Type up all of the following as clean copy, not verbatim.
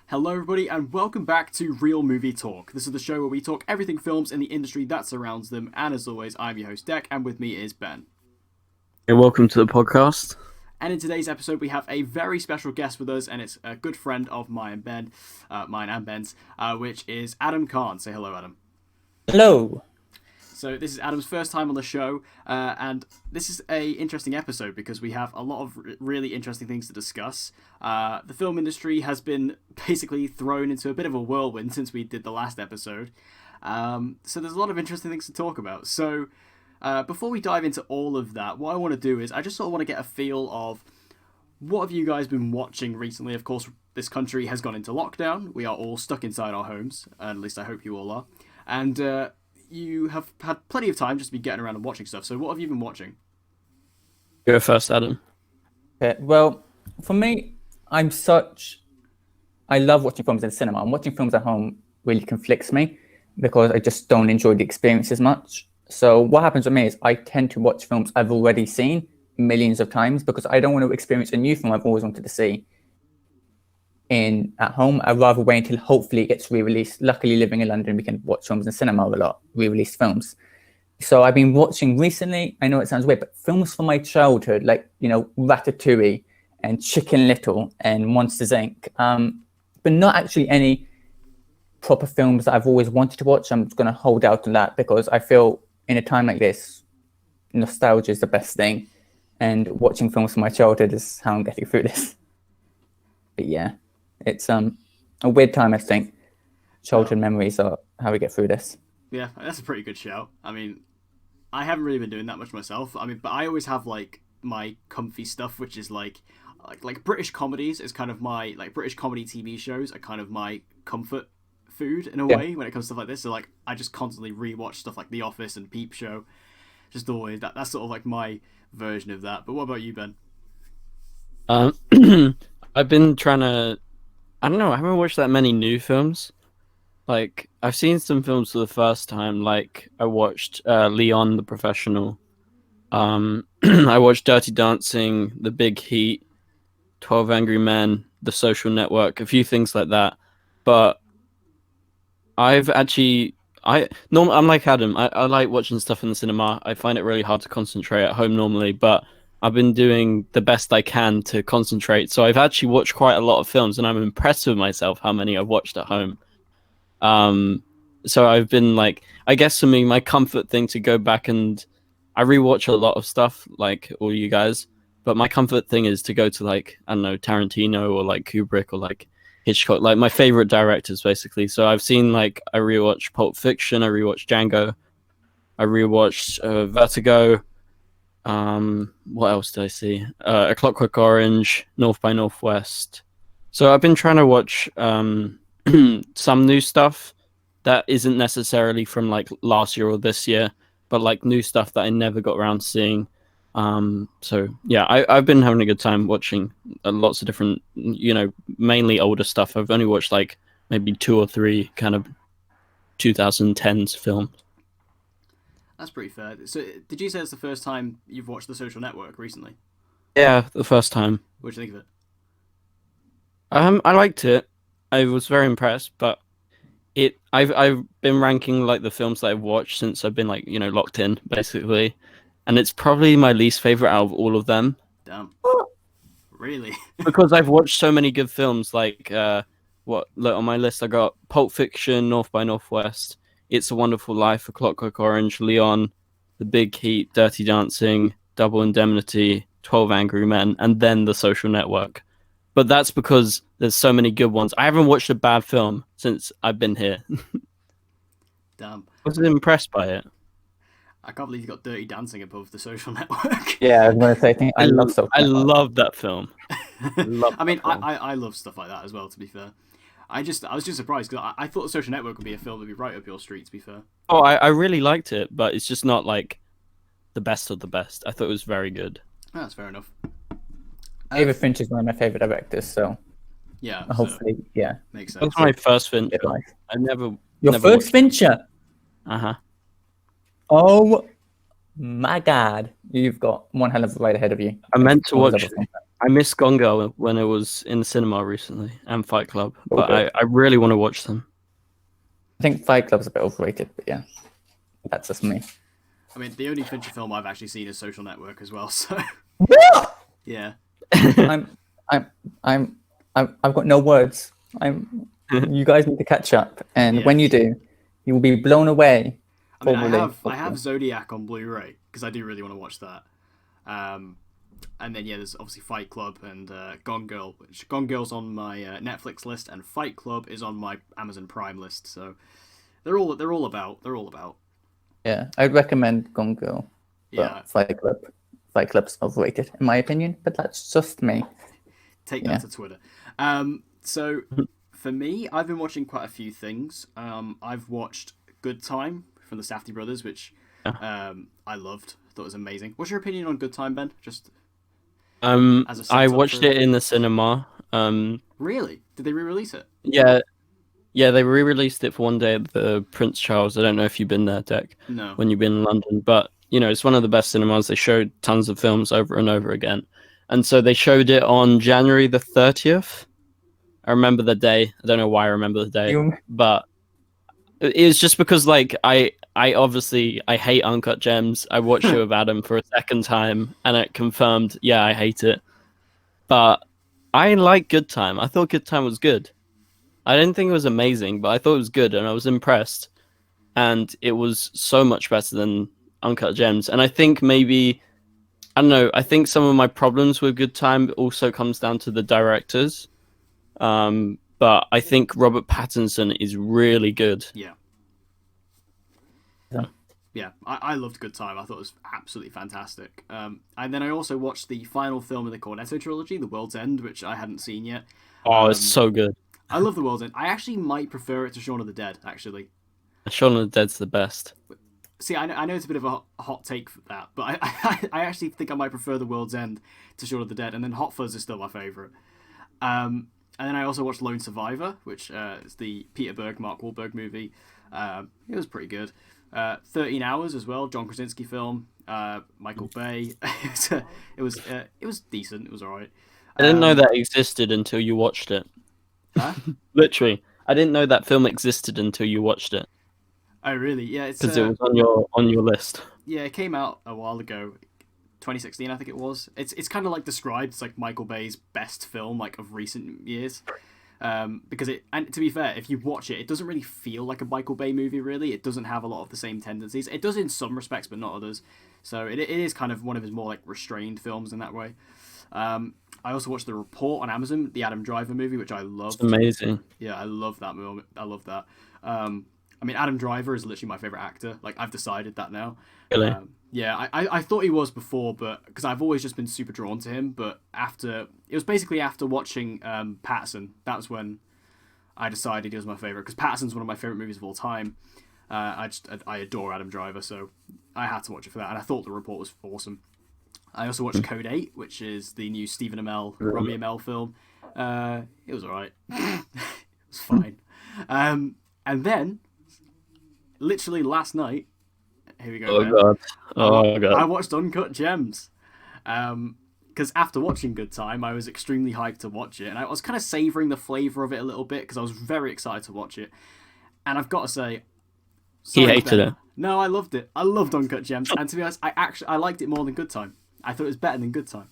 Hello, everybody, and welcome back to Real Movie Talk. This is the show where we talk everything films in the industry that surrounds them. And as always, I'm your host, Dec, and with me is Ben. Hey, welcome to the podcast. And in today's episode, we have a very special guest with us, and it's a good friend of mine and Ben's, which is Adam Khan. Say hello, Adam. Hello. So this is Adam's first time on the show, and this is a interesting episode because we have a lot of really interesting things to discuss. The film industry has been basically thrown into a bit of a whirlwind since we did the last episode, so there's a lot of interesting things to talk about. So before we dive into all of that, what I want to do is I just sort of want to get a feel of what have you guys been watching recently. Of course, this country has gone into lockdown. We are all stuck inside our homes, at least I hope you all are, and you have had plenty of time just to be getting around and watching stuff. So what have you been watching? Go first, Adam. Okay, well, for me, I love watching films in cinema. And watching films at home really conflicts me because I just don't enjoy the experience as much. So what happens with me is I tend to watch films I've already seen millions of times because I don't want to experience a new film I've always wanted to see at home. I'd rather wait until hopefully it gets re-released. Luckily, living in London, we can watch films in cinema a lot, re-released films. So I've been watching recently, I know it sounds weird, but films from my childhood, like, Ratatouille and Chicken Little and Monsters, Inc. But not actually any proper films that I've always wanted to watch. I'm going to hold out on that because I feel in a time like this, nostalgia is the best thing. And watching films from my childhood is how I'm getting through this. But yeah. It's a weird time, I think. Childhood memories are how we get through this. Yeah, that's a pretty good shout. I mean, I haven't really been doing that much myself. I mean, but I always have like my comfy stuff, which is like British comedies is kind of my British comedy TV shows are kind of my comfort food in a way when it comes to stuff like this. So like I just constantly rewatch stuff like The Office and Peep Show. Just always that's sort of like my version of that. But what about you, Ben? I've been trying to. I don't know. I haven't watched that many new films. Like I've seen some films for the first time. Like I watched Leon the Professional. I watched Dirty Dancing, The Big Heat, 12 Angry Men, The Social Network, a few things like that. But I'm like Adam. I like watching stuff in the cinema. I find it really hard to concentrate at home normally, but I've been doing the best I can to concentrate. So I've actually watched quite a lot of films, and I'm impressed with myself how many I've watched at home. So I've been like, I guess for me, my comfort thing to go back and I rewatch a lot of stuff, like all you guys. But my comfort thing is to go to like, I don't know, Tarantino or like Kubrick or like Hitchcock, like my favorite directors basically. So I've seen like, I rewatched Pulp Fiction, I rewatched Django, I rewatched Vertigo. What else did I see? A Clockwork Orange, North by Northwest. So I've been trying to watch some new stuff that isn't necessarily from like last year or this year, but like new stuff that I never got around to seeing. So yeah, I've been having a good time watching lots of different, mainly older stuff. I've only watched like maybe 2 or 3 kind of 2010s films. That's pretty fair. So, did you say it's the first time you've watched The Social Network recently? Yeah, the first time. What do you think of it? I liked it. I was very impressed, but I've been ranking like the films that I've watched since I've been like, locked in basically, and it's probably my least favorite out of all of them. Damn. Really? Because I've watched so many good films. Like look on my list, I got Pulp Fiction, North by Northwest, It's a Wonderful Life, A Clockwork Orange, Leon, The Big Heat, Dirty Dancing, Double Indemnity, 12 Angry Men, and then The Social Network. But that's because there's so many good ones. I haven't watched a bad film since I've been here. Damn. I was impressed by it. I can't believe you got Dirty Dancing above The Social Network. Yeah, I was going to say, I love Social Network. Love that film. I mean, I love stuff like that as well, to be fair. I was just surprised because I thought The Social Network would be a film that would be right up your street, to be fair. Oh, I really liked it, but it's just not like the best of the best. I thought it was very good. Oh, that's fair enough. David Fincher is one of my favorite directors, so yeah, hopefully, yeah. Makes sense. That's my first Fincher. I never. Your never first Fincher? Uh-huh. Oh my God. You've got one hell of a ride ahead of you. I meant to watch I missed Gone Girl when it was in the cinema recently, and Fight Club, but Okay. I really want to watch them. I think Fight Club's a bit overrated, but yeah, that's just me. I mean, the only Fincher film I've actually seen is Social Network as well. So yeah, I'm, I'm, I've got no words. You guys need to catch up, and Yeah. when you do, you will be blown away. I mean, Probably. I have Zodiac on Blu-ray because I do really want to watch that. And then yeah, there's obviously Fight Club and Gone Girl. Which Gone Girl's on my Netflix list, and Fight Club is on my Amazon Prime list. So they're all about. Yeah, I'd recommend Gone Girl. Yeah, Fight Club. Fight Club's overrated, in my opinion, but that's just me. take that to Twitter. So for me, I've been watching quite a few things. I've watched Good Time from the Safdie brothers, which I loved. Thought it was amazing. What's your opinion on Good Time, Ben? Just as a I setup watched for- it in the cinema. Really? Did they re-release it? Yeah, they re-released it for one day at the Prince Charles. I don't know if you've been there, Dec, No. when you've been in London, but it's one of the best cinemas. They showed tons of films over and over again, and so they showed it on January the 30th. I remember the day. I don't know why I remember the day, but it was just because I obviously I hate Uncut Gems. I watched it with Adam for a second time, and it confirmed, yeah, I hate it. But I like Good Time. I thought Good Time was good. I didn't think it was amazing, but I thought it was good, and I was impressed. And it was so much better than Uncut Gems. And I think maybe, I don't know, I think some of my problems with Good Time also comes down to the directors. But I think Robert Pattinson is really good. Yeah. Yeah, I loved Good Time. I thought it was absolutely fantastic. And then I also watched the final film in the Cornetto trilogy, The World's End, which I hadn't seen yet. Oh, it's so good. I love The World's End. I actually might prefer it to Shaun of the Dead, actually. Shaun of the Dead's the best. See, I know it's a bit of a hot take for that, but I actually think I might prefer The World's End to Shaun of the Dead, and then Hot Fuzz is still my favourite. And then I also watched Lone Survivor, which is the Peter Berg, Mark Wahlberg movie. It was pretty good. 13 Hours as well, John Krasinski film. Michael Bay. it was decent. It was alright. I didn't know that existed until you watched it. Huh? Literally, I didn't know that film existed until you watched it. Oh really? Yeah, it's Because it was on your list. Yeah, it came out a while ago, 2016, I think it was. It's kind of like described as like Michael Bay's best film like of recent years. Because and to be fair, if you watch it, it doesn't really feel like a Michael Bay movie. Really, it doesn't have a lot of the same tendencies. It does in some respects, but not others. So it is kind of one of his more like restrained films in that way. I also watched The Report on Amazon, the Adam Driver movie, which I loved. It's amazing. Yeah, I love that movie. I love that. I mean, Adam Driver is literally my favorite actor. Like, I've decided that now. Really? Yeah, I thought he was before, but because I've always just been super drawn to him. But it was basically after watching Patterson, that was when I decided he was my favorite. Because Patterson's one of my favorite movies of all time. I adore Adam Driver, so I had to watch it for that. And I thought The Report was awesome. I also watched Code 8, which is the new Stephen Amell, Robbie Amell film. It was alright. It was fine. And then, literally last night, here we go. Oh god. I watched Uncut Gems. Because after watching Good Time, I was extremely hyped to watch it, and I was kind of savouring the flavour of it a little bit because I was very excited to watch it. And I've got to say, He hated it. No, I loved it. I loved Uncut Gems, and to be honest, I liked it more than Good Time. I thought it was better than Good Time.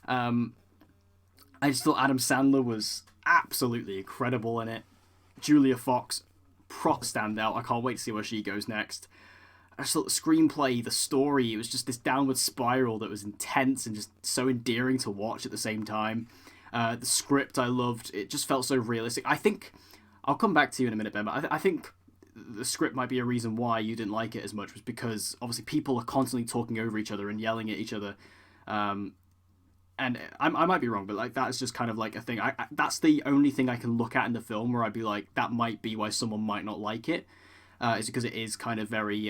I just thought Adam Sandler was absolutely incredible in it. Julia Fox, proper standout. I can't wait to see where she goes next. I just thought the screenplay, the story, it was just this downward spiral that was intense and just so endearing to watch at the same time. The script I loved. It just felt so realistic. I think, I'll come back to you in a minute, Ben, but I think the script might be a reason why you didn't like it as much, was because obviously people are constantly talking over each other and yelling at each other. And I might be wrong, but like that's just kind of like a thing. That's the only thing I can look at in the film where I'd be like, that might be why someone might not like it. Is because it is kind of very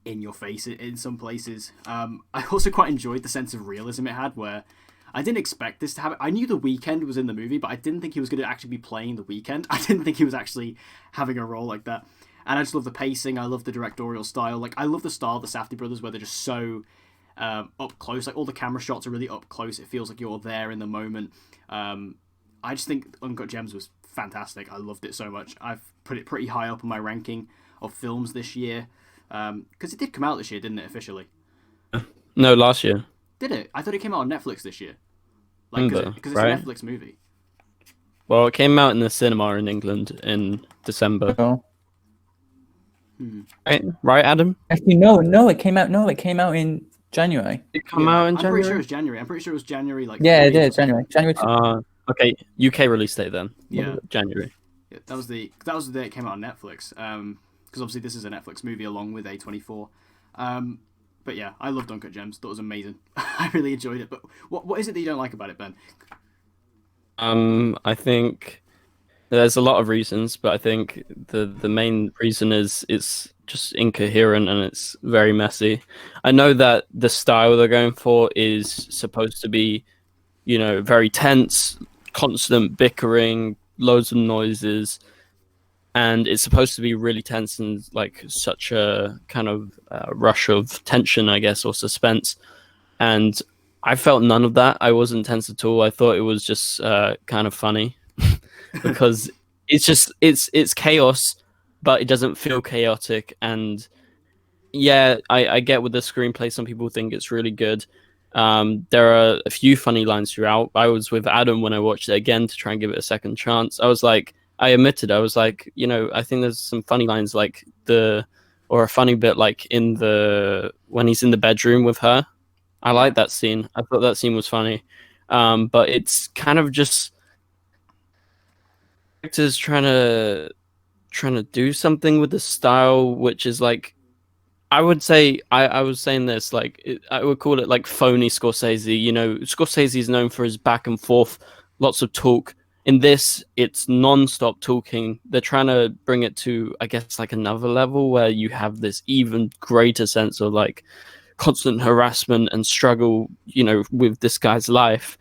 in your face in some places. I also quite enjoyed the sense of realism it had, where I didn't expect this to happen. I knew The Weeknd was in the movie, but I didn't think he was going to actually be playing The Weeknd. I didn't think he was actually having a role like that. And I just love the pacing. I love the directorial style. Like, I love the style of the Safdie brothers, where they're just so up close. Like all the camera shots are really up close. It feels like you're there in the moment. I just think Uncut Gems was fantastic. I loved it so much. I've put it pretty high up on my ranking of films this year, because it did come out this year, didn't it, officially? No, last year. Did it? I thought it came out on Netflix this year. Like, because it's right? a Netflix movie. Well, it came out in the cinema in England in December. Oh. Right, Adam? Actually, no, it came out. No, it came out in January. It came out in January. I'm pretty sure it was January. I'm pretty sure it was January. Like Yeah, it 30th or is January. January. Okay, UK release date then. Yeah, January. Yeah, that was the day it came out on Netflix. Because obviously this is a Netflix movie along with A24. But yeah, I loved Uncut Gems. Thought it was amazing. I really enjoyed it. But what is it that you don't like about it, Ben? I think there's a lot of reasons, but I think the main reason is it's just incoherent and it's very messy. I know that the style they're going for is supposed to be, very tense, constant bickering, loads of noises, and it's supposed to be really tense and like such a kind of rush of tension, I guess, or suspense. And I felt none of that. I wasn't tense at all. I thought it was just kind of funny because it's chaos, but it doesn't feel chaotic. And yeah, I get with the screenplay. Some people think it's really good. There are a few funny lines throughout. I was with Adam when I watched it again to try and give it a second chance. I was like, I think there's some funny lines or a funny bit like when he's in the bedroom with her. I like that scene. I thought that scene was funny. But it's kind of just actors trying to do something with the style, which is like, I would say, I was saying this, I would call it like phony Scorsese. Scorsese is known for his back and forth, lots of talk. In this, it's non-stop talking. They're trying to bring it to, I guess, like another level where you have this even greater sense of like constant harassment and struggle, with this guy's life.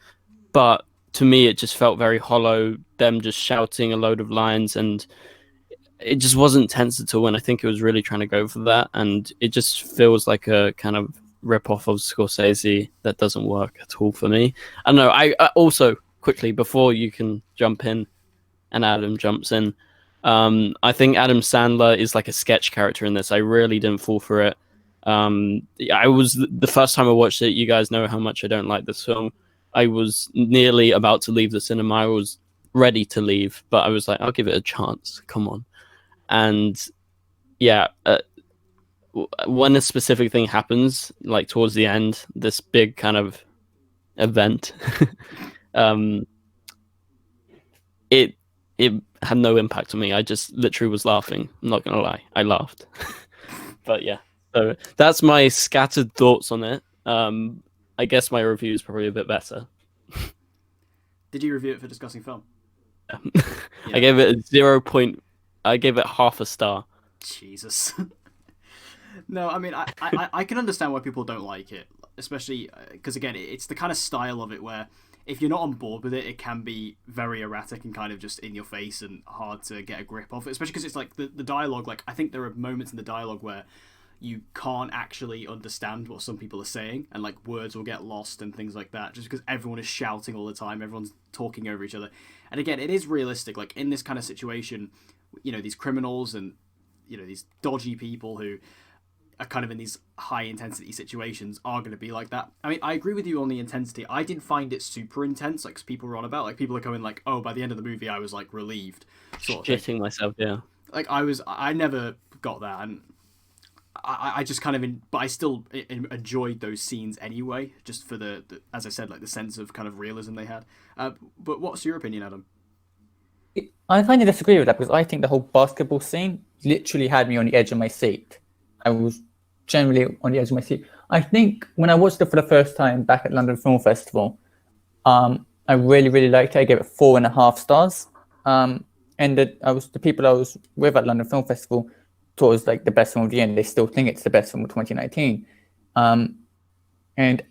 But to me, it just felt very hollow, them just shouting a load of lines, and it just wasn't tense at all. And I think it was really trying to go for that. And it just feels like a kind of rip-off of Scorsese that doesn't work at all for me. I don't know. I also, quickly, before you can jump in and Adam jumps in, I think Adam Sandler is like a sketch character in this. I really didn't fall for it. I was, the first time I watched it, you guys know how much I don't like this film. I was nearly about to leave the cinema. I was ready to leave, but I was like, I'll give it a chance. Come on. And yeah, when a specific thing happens, like towards the end, this big kind of event, it had no impact on me. I just literally was laughing. I'm not gonna lie, I laughed. But yeah, so that's my scattered thoughts on it. I guess my review is probably a bit better. Did you review it for Discussing Film? Yeah. I gave it a 0. I gave it half a star. Jesus. No, I mean, I can understand why people don't like it, especially because, again, it's the kind of style of it where if you're not on board with it, it can be very erratic and kind of just in your face and hard to get a grip of it, especially because it's like the dialogue. Like, I think there are moments in the dialogue where you can't actually understand what some people are saying, and like words will get lost and things like that, just because everyone is shouting all the time, everyone's talking over each other. And again, it is realistic. Like in this kind of situation, these criminals and these dodgy people who are kind of in these high intensity situations are going to be like that. I mean, I agree with you on the intensity. I didn't find it super intense, like people were on about. Like people are going like, oh, by the end of the movie, I was like relieved, sort of shitting myself. Yeah. Like I never got that, and I just kind of, but I still enjoyed those scenes anyway, just for the as I said, like the sense of kind of realism they had. But what's your opinion, Adam? I kind of disagree with that because I think the whole basketball scene literally had me on the edge of my seat. I was generally on the edge of my seat. I think when I watched it for the first time back at London Film Festival, I really, really liked it. I gave it 4.5 stars. And the people I was with at London Film Festival thought it was like the best film of the year, and they still think it's the best film of 2019. And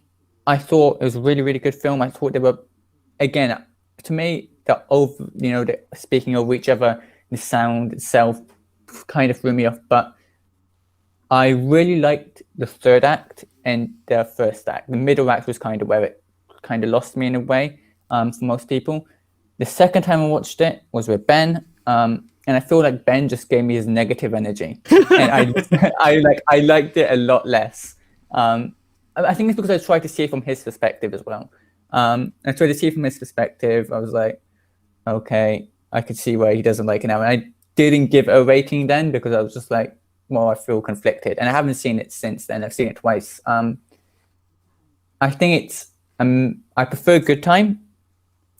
I thought it was a really, really good film. I thought they were, again, to me, the speaking over each other, the sound itself kind of threw me off. But I really liked the third act. in the first act. The middle act was kind of where it kind of lost me in a way, for most people. The second time I watched it was with Ben, and I feel like Ben just gave me his negative energy, and I liked it a lot less. I think it's because I tried to see it from his perspective as well. I tried to see it from his perspective. I was like, okay, I could see why he doesn't like it now. And I didn't give a rating then because I was just like, well, I feel conflicted. And I haven't seen it since then. I've seen it twice. I think it's, I prefer Good Time.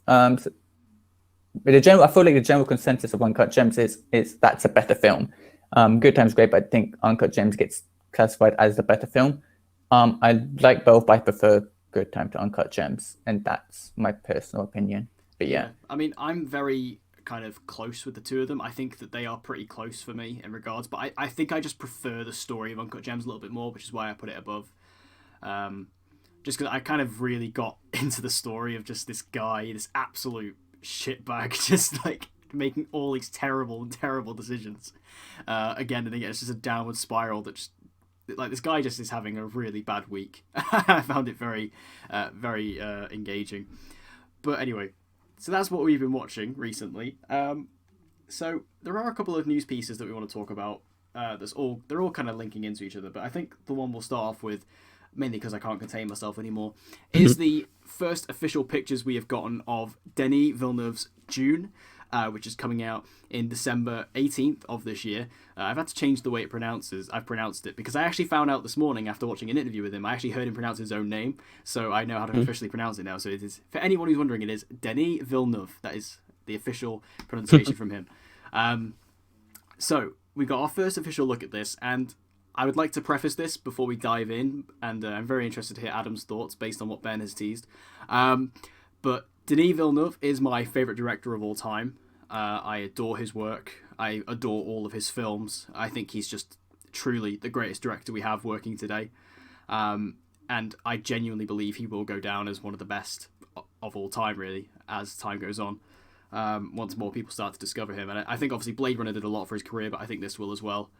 But I feel like the general consensus of Uncut Gems is that's a better film. Good Time's great, but I think Uncut Gems gets classified as the better film. I like both, but I prefer Good Time to Uncut Gems, and that's my personal opinion. But yeah. I mean, I'm very kind of close with the two of them. I think that they are pretty close for me in regards, but I think I just prefer the story of Uncut Gems a little bit more, which is why I put it above. Just because I kind of really got into the story of just this guy, this absolute shitbag, just like making all these terrible decisions again and again. It's just a downward spiral that just, like, this guy just is having a really bad week. I found it very engaging. But anyway, so that's what we've been watching recently. So there are a couple of news pieces that we want to talk about. They're all kind of linking into each other, but I think the one we'll start off with, mainly because I can't contain myself anymore, is the first official pictures we have gotten of Denis Villeneuve's Dune, which is coming out in December 18th of this year. I've had to change the way I've pronounced it, because I actually found out this morning after watching an interview with him, I actually heard him pronounce his own name, so I know how to officially pronounce it now. So it is, for anyone who's wondering, it is Denis Villeneuve. That is the official pronunciation from him. So we got our first official look at this, and I would like to preface this before we dive in, and I'm very interested to hear Adam's thoughts based on what Ben has teased. But Denis Villeneuve is my favourite director of all time. I adore his work. I adore all of his films. I think he's just truly the greatest director we have working today. And I genuinely believe he will go down as one of the best of all time, really, as time goes on. Once more people start to discover him. And I think obviously Blade Runner did a lot for his career, but I think this will as well.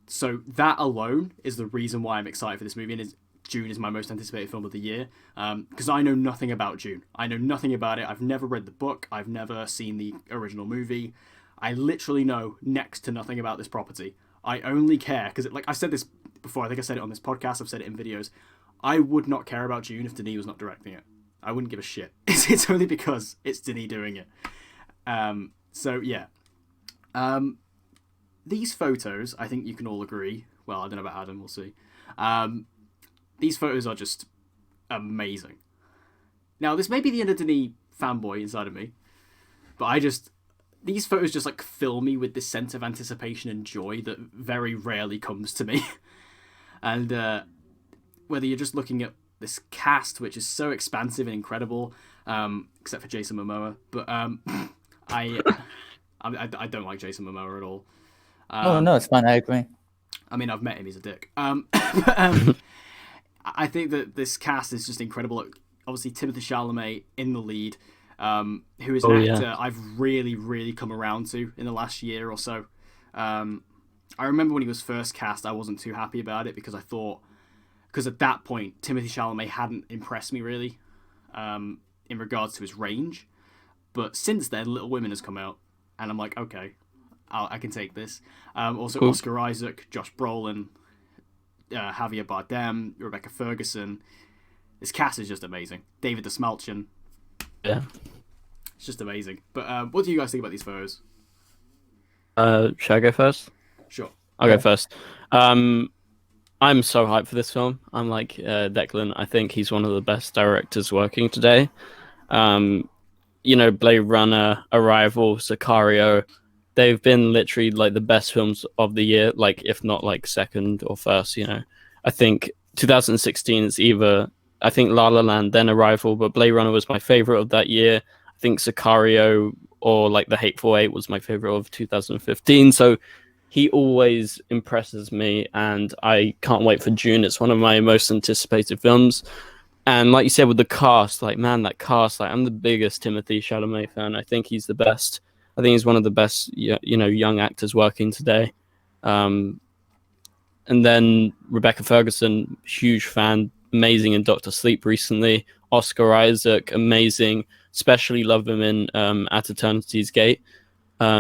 So that alone is the reason why I'm excited for this movie, and Dune is my most anticipated film of the year, because I know nothing about Dune. I know nothing about it. I've never read the book. I've never seen the original movie. I literally know next to nothing about this property. I only care because, like I've said this before, I think I said it on this podcast, I've said it in videos, I would not care about Dune if Denis was not directing it. I wouldn't give a shit. It's only because it's Denis doing it. So yeah. These photos, I think you can all agree, well, I don't know about Adam, we'll see. These photos are just amazing. Now, this may be the inner Denis fanboy inside of me, but these photos just like fill me with this sense of anticipation and joy that very rarely comes to me. And whether you're just looking at this cast, which is so expansive and incredible, except for Jason Momoa, but I don't like Jason Momoa at all. Oh no, it's fine. I agree. I mean, I've met him; he's a dick. I think that this cast is just incredible. Obviously, Timothée Chalamet in the lead, who is an actor I've really come around to in the last year or so. I remember when he was first cast, I wasn't too happy about it because at that point, Timothée Chalamet hadn't impressed me really, in regards to his range. But since then, Little Women has come out, and I'm like, okay, I can take this. Also, cool. Oscar Isaac, Josh Brolin, Javier Bardem, Rebecca Ferguson. This cast is just amazing. David Desmalchian. Yeah. It's just amazing. But what do you guys think about these photos? Should I go first? Sure. I'll go first. I'm so hyped for this film. I'm like Declan. I think he's one of the best directors working today. Blade Runner, Arrival, Sicario. They've been literally like the best films of the year, like if not like second or first. I think 2016 is either La La Land, then Arrival, but Blade Runner was my favorite of that year. I think Sicario or like The Hateful Eight was my favorite of 2015. So he always impresses me, and I can't wait for Dune. It's one of my most anticipated films. And like you said, with the cast, that cast, I'm the biggest Timothée Chalamet fan. I think he's the best. I think he's one of the best, young actors working today. And then Rebecca Ferguson, huge fan, amazing in Doctor Sleep recently. Oscar Isaac, amazing, especially love him in At Eternity's Gate.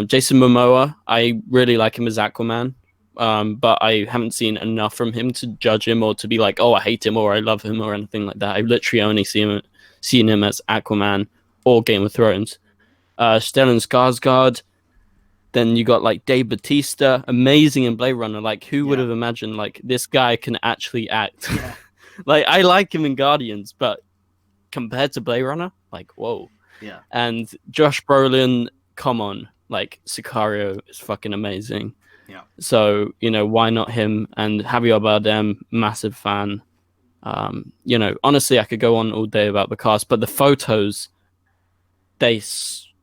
Jason Momoa, I really like him as Aquaman, but I haven't seen enough from him to judge him or to be like, oh, I hate him or I love him or anything like that. I've literally only seen him as Aquaman or Game of Thrones. Stellan Skarsgård. Then you got like Dave Bautista, amazing in Blade Runner. Like, who would have imagined like this guy can actually act? Yeah. Like, I like him in Guardians, but compared to Blade Runner, like, whoa. Yeah. And Josh Brolin, come on, like Sicario is fucking amazing. Yeah. So, you know, why not him? And Javier Bardem, massive fan. You know, honestly, I could go on all day about the cast, but the photos, they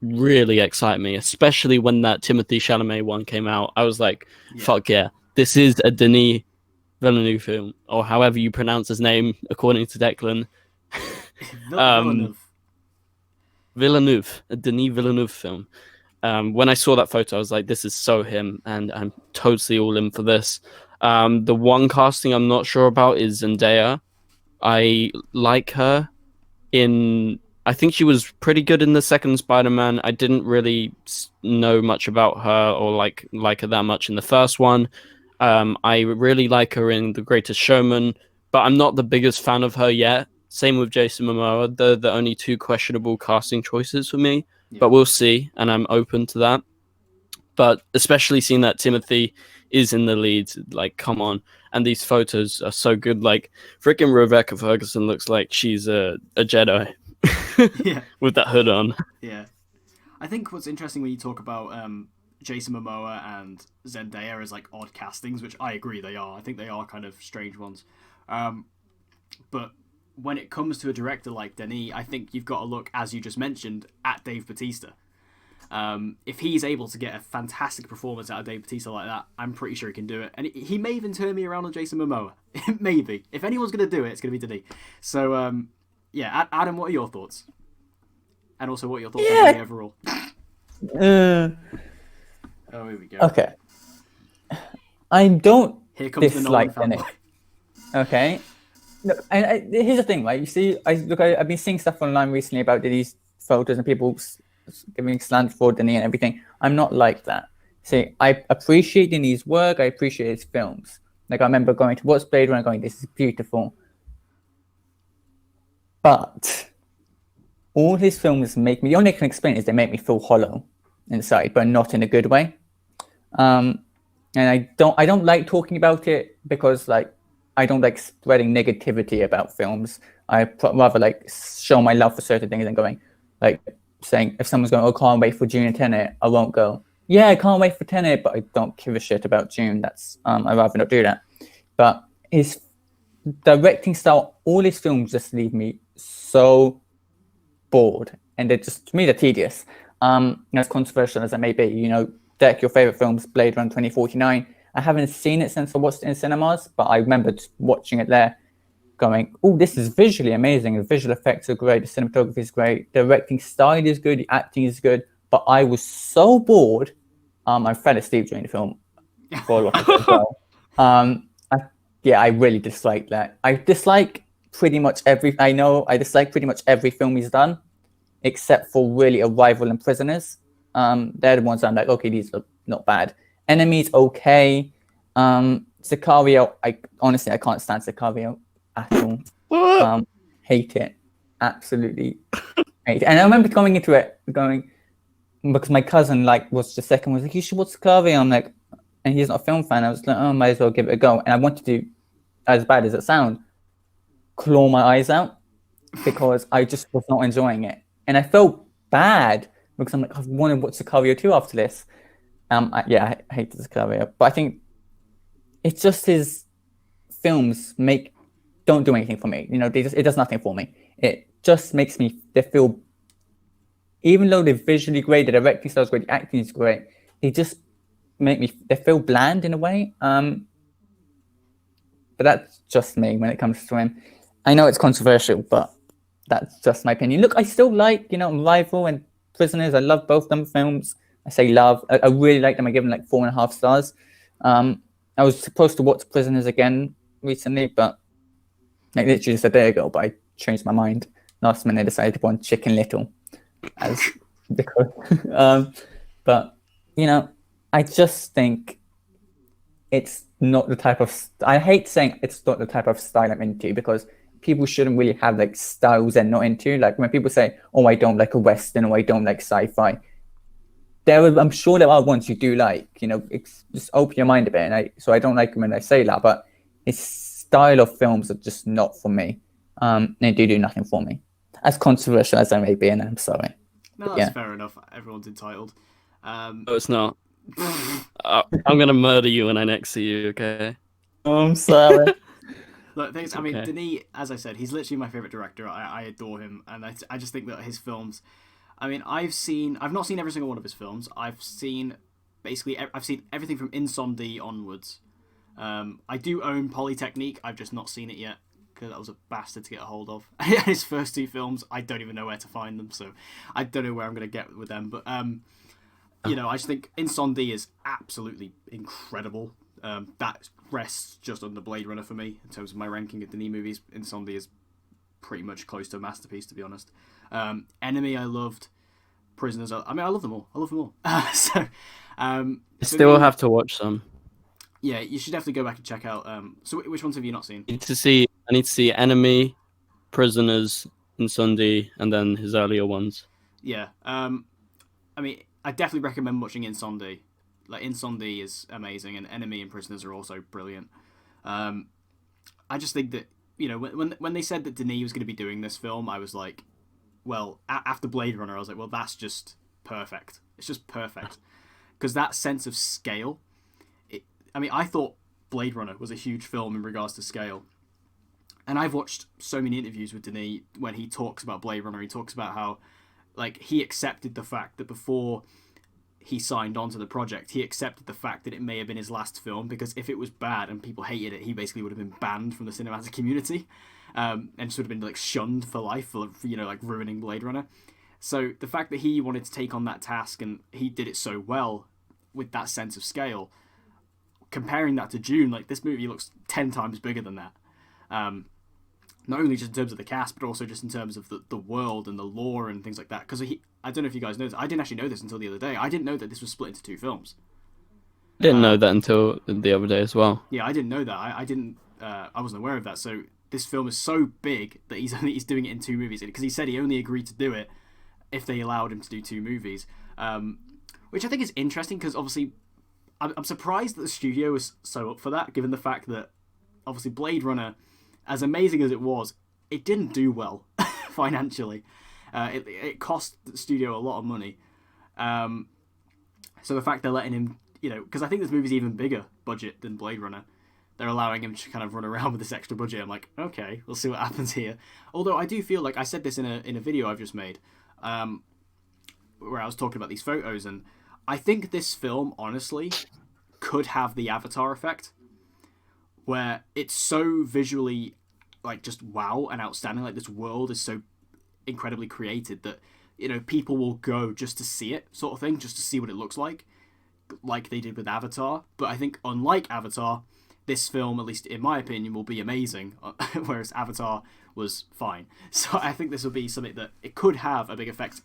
really excite me, especially when that Timothée Chalamet one came out. I was like, fuck yeah, this is a Denis Villeneuve film, or however you pronounce his name, according to Declan. Villeneuve, a Denis Villeneuve film. When I saw that photo, I was like, this is so him, and I'm totally all in for this. The one casting I'm not sure about is Zendaya. I like her I think she was pretty good in the second Spider-Man. I didn't really know much about her or like her that much in the first one. I really like her in The Greatest Showman, but I'm not the biggest fan of her yet. Same with Jason Momoa. They're the only two questionable casting choices for me, but we'll see, and I'm open to that. But especially seeing that Timothy is in the lead, like, come on. And these photos are so good. Like, freaking Rebecca Ferguson looks like she's a Jedi. With that hood on. Yeah. I think what's interesting when you talk about Jason Momoa and Zendaya as like odd castings, which I agree they are. I think they are kind of strange ones. But when it comes to a director like Denis, I think you've got to look, as you just mentioned, at Dave Bautista. If he's able to get a fantastic performance out of Dave Bautista like that, I'm pretty sure he can do it. And he may even turn me around on Jason Momoa. Maybe. If anyone's going to do it, it's going to be Denis. So, yeah, Adam, what are your thoughts? And also, what are your thoughts on Denis overall? Oh, here we go. Okay. I don't Here comes dislike the Nolan Denis. Okay. No, and here's the thing, right? You see, I've been seeing stuff online recently about these photos and people giving slander for Denis and everything. I'm not like that. See, I appreciate Denis' work. I appreciate his films. Like, I remember going to watch Blade Runner going, this is beautiful. But all his films make me, the only thing I can explain is they make me feel hollow inside, but not in a good way. And I don't like talking about it because, like, I don't like spreading negativity about films. I rather like show my love for certain things and going, like, saying if someone's going, oh, can't wait for Dune and Tenet, I won't go, yeah, I can't wait for Tenet, but I don't give a shit about Dune. That's I'd rather not do that. But his directing style, all his films just leave me so bored, and they're just, to me, they're tedious. As controversial as it may be, you know, Dec, your favorite films, Blade Runner 2049. I haven't seen it since I watched it in cinemas, but I remember watching it there, going, oh, this is visually amazing. The visual effects are great. The cinematography is great. The directing style is good. The acting is good. But I was so bored. I fell asleep during the film for a lot of it as well. I really dislike that. I dislike pretty much every film he's done, except for really Arrival and Prisoners. They're the ones I'm like, okay, these are not bad. Enemies, okay. Sicario, I can't stand Sicario at all. Hate it. Absolutely hate it. And I remember coming into it going, because my cousin was the second was like, you should watch Sicario. I'm like, and he's not a film fan. I was like, oh, might as well give it a go. And I wanted to, as bad as it sounds, claw my eyes out because I just was not enjoying it. And I felt bad because I'm like, I want to watch Sicario 2 after this. I hate Sicario. But I think it's just his films don't do anything for me. You know, it does nothing for me. It just makes me feel, even though they're visually great, the directing style is great, the acting is great, they just they feel bland in a way. But that's just me when it comes to him. I know it's controversial, but that's just my opinion. Look, I still like, Arrival and Prisoners. I love both them films. I say love. I really like them. I give them 4.5 stars. I I was supposed to watch Prisoners again recently, but like literally just a day ago. But I changed my mind last minute. I decided to want Chicken Little as because. But I just think it's not the type of. I hate saying it's not the type of style I'm into because people shouldn't really have like styles they're not into. Like when people say, "Oh, I don't like a Western," or "I don't like sci-fi." I'm sure there are ones you do like. Just open your mind a bit. And I don't like when I say that, but his style of films are just not for me. They do nothing for me. As controversial as I may be, and I'm sorry. No, that's fair enough. Everyone's entitled. No, it's not. I'm gonna murder you when I next see you. Okay. Oh, I'm sorry. Look, I mean, Denis, as I said, he's literally my favorite director. I adore him, and I just think that his films. I mean, I've not seen every single one of his films. I've seen everything from Insomnia onwards. I do own Polytechnique. I've just not seen it yet because that was a bastard to get a hold of. His first 2 films, I don't even know where to find them, so I don't know where I'm gonna get with them. But I just think Insomnia is absolutely incredible. That rests just under Blade Runner for me in terms of my ranking of Denis movies. Insomnia is pretty much close to a masterpiece, to be honest. Enemy, I loved. Prisoners, I love them all. I still have to watch some. Yeah, you should definitely go back and check out. So which ones have you not seen? I need to see Enemy, Prisoners, Insomnia, and then his earlier ones. Yeah. I mean, I definitely recommend watching Insomnia. Like Insomnia is amazing, and Enemy and Prisoners are also brilliant. I just think that when they said that Denis was going to be doing this film, I was like, well, after Blade Runner, I was like, well, that's just perfect. It's just perfect because that sense of scale. I thought Blade Runner was a huge film in regards to scale, and I've watched so many interviews with Denis when he talks about Blade Runner. He talks about how, like, he accepted the fact that before he signed on to the project, he accepted the fact that it may have been his last film because if it was bad and people hated it, he basically would have been banned from the cinematic community, and just would have been like shunned for life for like ruining Blade Runner. So the fact that he wanted to take on that task and he did it so well with that sense of scale, comparing that to Dune, like this movie looks 10 times bigger than that. Not only just in terms of the cast, but also just in terms of the world and the lore and things like that. Because I don't know if you guys know this. I didn't actually know this until the other day. I didn't know that this was split into 2 films. I didn't know that until the other day as well. Yeah, I didn't know that. I wasn't aware of that. So this film is so big that he's doing it in 2 movies. Because he said he only agreed to do it if they allowed him to do 2 movies. Which I think is interesting because obviously I'm surprised that the studio was so up for that, given the fact that obviously Blade Runner, as amazing as it was, it didn't do well financially. It cost the studio a lot of money. So the fact they're letting him, because I think this movie's even bigger budget than Blade Runner, they're allowing him to kind of run around with this extra budget. I'm like, okay, we'll see what happens here. Although I do feel like I said this in a video I've just made, where I was talking about these photos, and I think this film honestly could have the Avatar effect, where it's so visually like just wow and outstanding. Like this world is so incredibly created that people will go just to see it, sort of thing, just to see what it looks like they did with Avatar. But I think unlike Avatar, this film, at least in my opinion, will be amazing, whereas Avatar was fine. So I think this will be something that it could have a big effect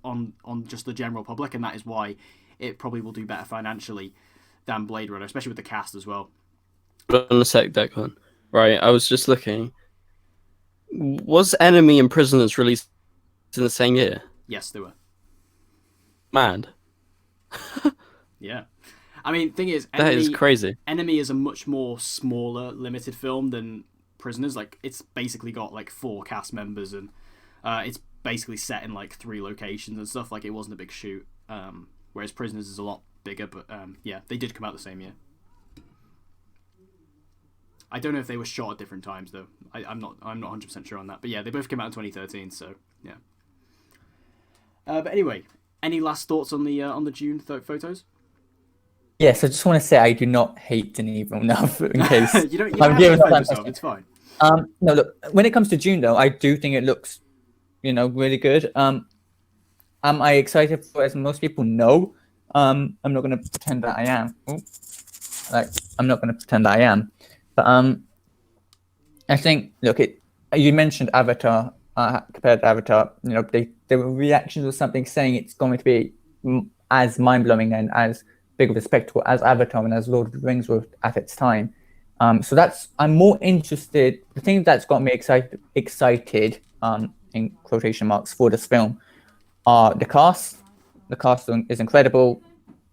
on just the general public, and that is why it probably will do better financially than Blade Runner, especially with the cast as well. Hold on a sec, Declan. Right, I was just looking. Was Enemy and Prisoners released in the same year? Yes, they were. Mad. Yeah. I mean, thing is, that is crazy. Enemy is a much more smaller, limited film than Prisoners. Like, it's basically got like 4 cast members, and it's basically set in like 3 locations and stuff. Like, it wasn't a big shoot. Whereas Prisoners is a lot bigger, but yeah, they did come out the same year. I don't know if they were shot at different times though. I'm not 100% sure on that. But yeah, they both came out in 2013. So yeah. But anyway, any last thoughts on the Dune photos? Yes, I just want to say I do not hate Denis enough in case you don't have to defend yourself. It's fine. No, look. When it comes to Dune though, I do think it looks, really good. Am I excited for it? As most people know, I'm not going to pretend that I am. Ooh. Like, I'm not going to pretend I am. But I think, look, you mentioned Avatar, compared to Avatar. You know, there were reactions or something saying it's going to be as mind-blowing and as big of a spectacle as Avatar and as Lord of the Rings were at its time. So I'm more interested. The thing that's got me excited, in quotation marks, for this film are the cast. The cast is incredible.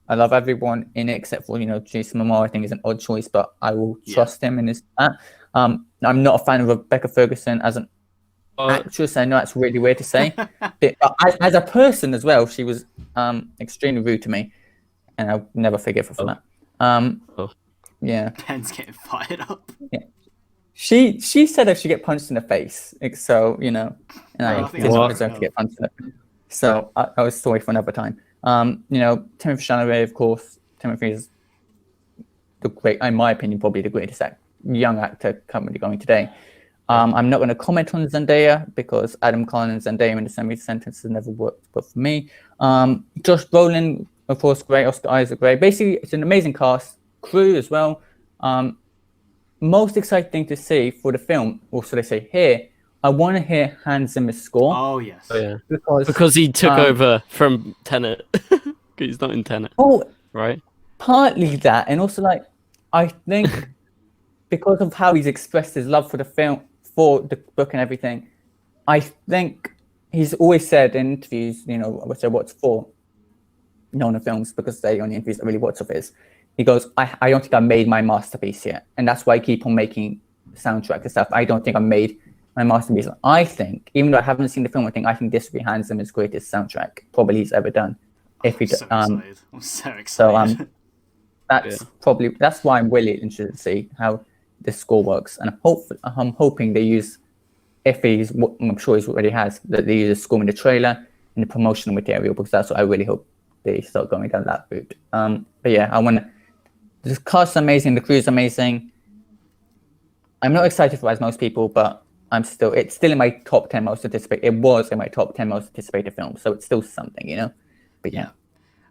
I love everyone in it except for, Jason Momoa. I think is an odd choice, but I will trust him in his. I'm not a fan of Rebecca Ferguson as an actress. I know that's really weird to say, but as a person as well, she was extremely rude to me, and I'll never forgive her for that. Yeah. Ben's getting fired up. Yeah. She said I should get punched in the face. So, and I didn't deserve to get punched in the face. So I was sorry for another time. Timothy Chalamet, of course. Timothy is in my opinion, probably the greatest young actor currently going today. I'm not going to comment on Zendaya because Adam Cullen and Zendaya in the same sentence has never worked, but for me, Josh Brolin, of course, great. Oscar Isaac, great. Basically, it's an amazing cast, crew as well. Most exciting thing to see for the film, or so they say here, I want to hear Hans Zimmer's score. Oh yes, because he took over from Tenet. He's not in Tenet. Oh, right. Partly that, and also I think because of how he's expressed his love for the film, for the book and everything, I think he's always said in interviews, what's for known films, because they only interviews really what's of his. He goes, I don't think I made my masterpiece yet, and that's why I keep on making soundtrack and stuff. I don't think I made my masterpiece. I think, even though I haven't seen the film, I think this will be Hans Zimmer's greatest soundtrack probably he's ever done. I'm so excited. So that's why I'm really interested to see how this score works, and I'm hoping they use, I'm sure he already has, that they use a score in the trailer in the promotional material, because that's what I really hope they start going down that route. But yeah, I want to. The cast is amazing, the crew is amazing. I'm not excited for it as most people, but it's still in my top 10 most anticipated. It was in my top 10 most anticipated films, so it's still something, But yeah.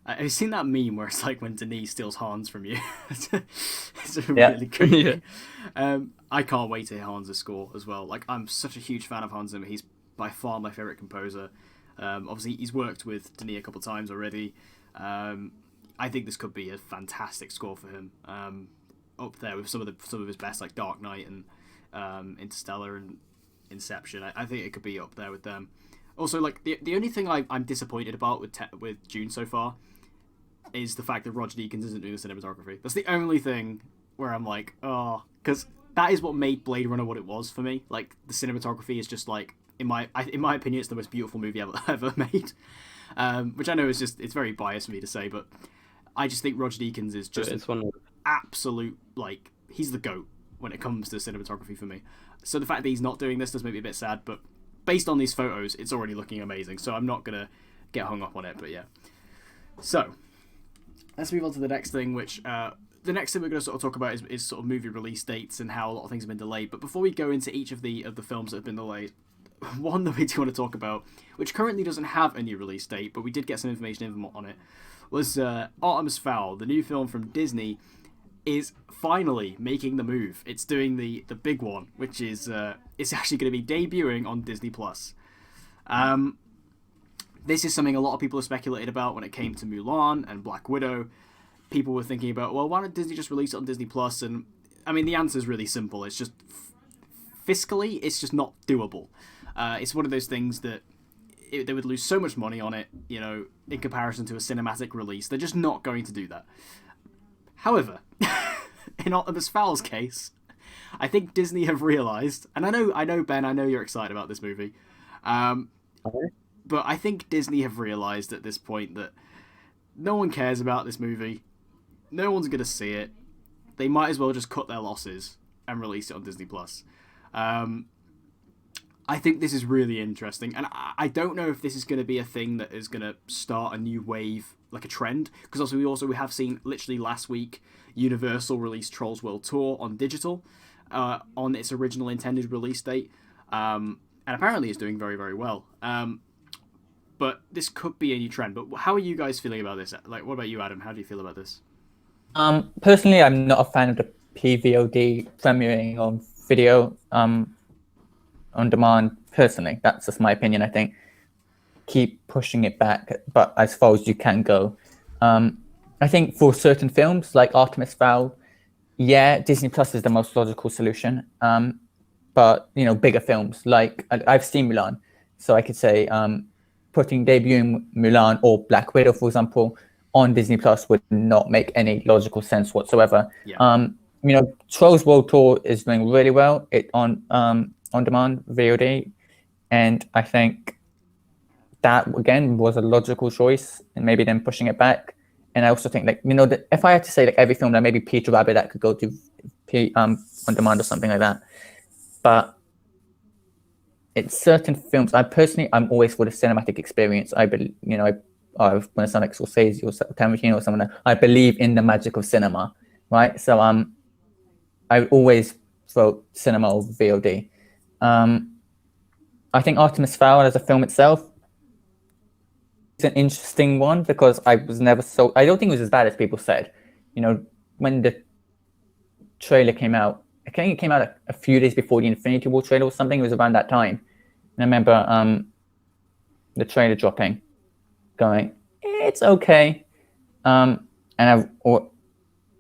Have you seen that meme where it's like when Denis steals Hans from you? It's really creepy. I can't wait to hear Hans' score as well. Like, I'm such a huge fan of Hans Zimmer. He's by far my favourite composer. Obviously, he's worked with Denis a couple of times already. I think this could be a fantastic score for him. Up there with some of his best, like Dark Knight and Interstellar and Inception. I think it could be up there with them. Also, like the only thing I'm disappointed about with Dune so far is the fact that Roger Deakins isn't doing the cinematography. That's the only thing where I'm like, oh, because that is what made Blade Runner what it was for me. Like, the cinematography is just like, in my opinion, it's the most beautiful movie ever made. Which I know it's very biased for me to say, but I just think Roger Deakins is just absolute, like, he's the GOAT when it comes to cinematography for me. So the fact that he's not doing this does make me a bit sad, but based on these photos, it's already looking amazing, so I'm not going to get hung up on it, but yeah. So, let's move on to the next thing, which, the next thing we're going to sort of talk about is sort of movie release dates and how a lot of things have been delayed. But before we go into each of the films that have been delayed, one that we do want to talk about, which currently doesn't have a new release date, but we did get some information on it, was Artemis Fowl, the new film from Disney, is finally making the move. It's doing the big one, which is it's actually going to be debuting on Disney+. This is something a lot of people have speculated about when it came to Mulan and Black Widow. People were thinking about, well, why don't Disney just release it on Disney+? And I mean, the answer is really simple. It's just fiscally, it's just not doable. It's one of those things that they would lose so much money on it, in comparison to a cinematic release. They're just not going to do that. However, in Artemis Fowl's case, I think Disney have realised, and I know Ben, I know you're excited about this movie, but I think Disney have realised at this point that no one cares about this movie, no one's going to see it, they might as well just cut their losses and release it on Disney+. I think this is really interesting, and I don't know if this is going to be a thing that is going to start a new wave, like a trend, because we have seen literally last week Universal release Trolls World Tour on digital on its original intended release date, and apparently it's doing very, very well. But this could be a new trend. But how are you guys feeling about this? Like, what about you, Adam? How do you feel about this? Personally, I'm not a fan of the PVOD premiering on video on demand. Personally, that's just my opinion. I think keep pushing it back, but as far as you can go. I think for certain films like Artemis Fowl, yeah, Disney Plus is the most logical solution. But bigger films like I've seen Mulan, so I could say putting debuting Mulan or Black Widow, for example, on Disney Plus would not make any logical sense whatsoever. Yeah. Trolls World Tour is doing really well on demand VOD, and I think that again was a logical choice, and maybe then pushing it back. And I also think that if I had to say every film, that maybe Peter Rabbit that could go to on demand or something like that. But it's certain films. I'm always for the cinematic experience. I believe, when I sound like Scorsese or Tarantino or someone, I believe in the magic of cinema, right? So I always vote cinema over VOD. I think Artemis Fowl as a film itself is an interesting one because I don't think it was as bad as people said. When the trailer came out, I think it came out a few days before the Infinity War trailer or something. It was around that time. And I remember the trailer dropping, going, it's okay. But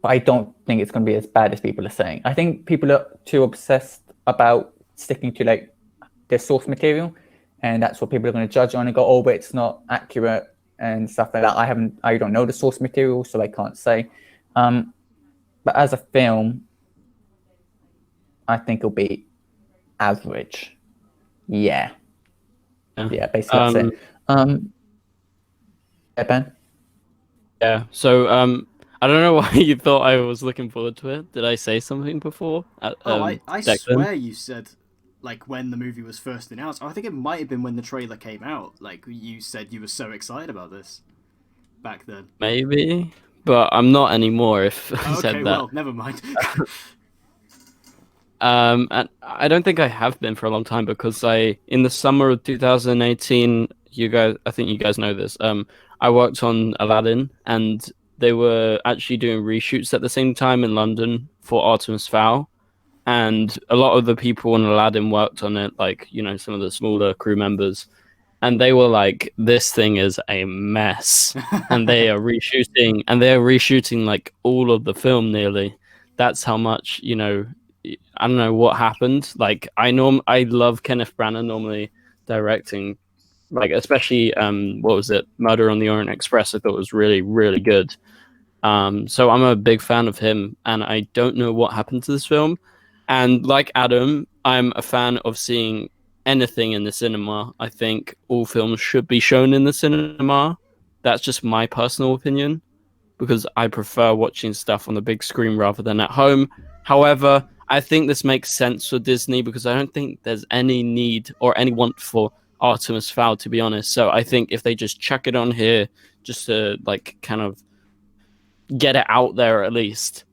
I don't think it's going to be as bad as people are saying. I think people are too obsessed about sticking to their source material, and that's what people are going to judge on and go, oh, but it's not accurate and stuff like that. I don't know the source material, so I can't say. But as a film, I think it'll be average. Yeah, basically that's it. Ben? Yeah. So I don't know why you thought I was looking forward to it. Did I say something before? I swear you said when the movie was first announced. I think it might have been when the trailer came out. You said you were so excited about this back then. Maybe, but I'm not anymore. If I said that. Okay, well, never mind. And I don't think I have been for a long time because in the summer of 2018, I think you guys know this. I worked on Aladdin, and they were actually doing reshoots at the same time in London for Artemis Fowl, and a lot of the people on Aladdin worked on it, some of the smaller crew members, and they were like, "This thing is a mess," and they're reshooting all of the film nearly. That's how much I don't know what happened. I love Kenneth Branagh normally directing, especially what was it, Murder on the Orient Express. I thought was really really good. So I'm a big fan of him, and I don't know what happened to this film. And like Adam, I'm a fan of seeing anything in the cinema. I think all films should be shown in the cinema. That's just my personal opinion, because I prefer watching stuff on the big screen rather than at home. However, I think this makes sense for Disney because I don't think there's any need or any want for Artemis Fowl, to be honest. So I think if they just chuck it on here, just to kind of get it out there at least,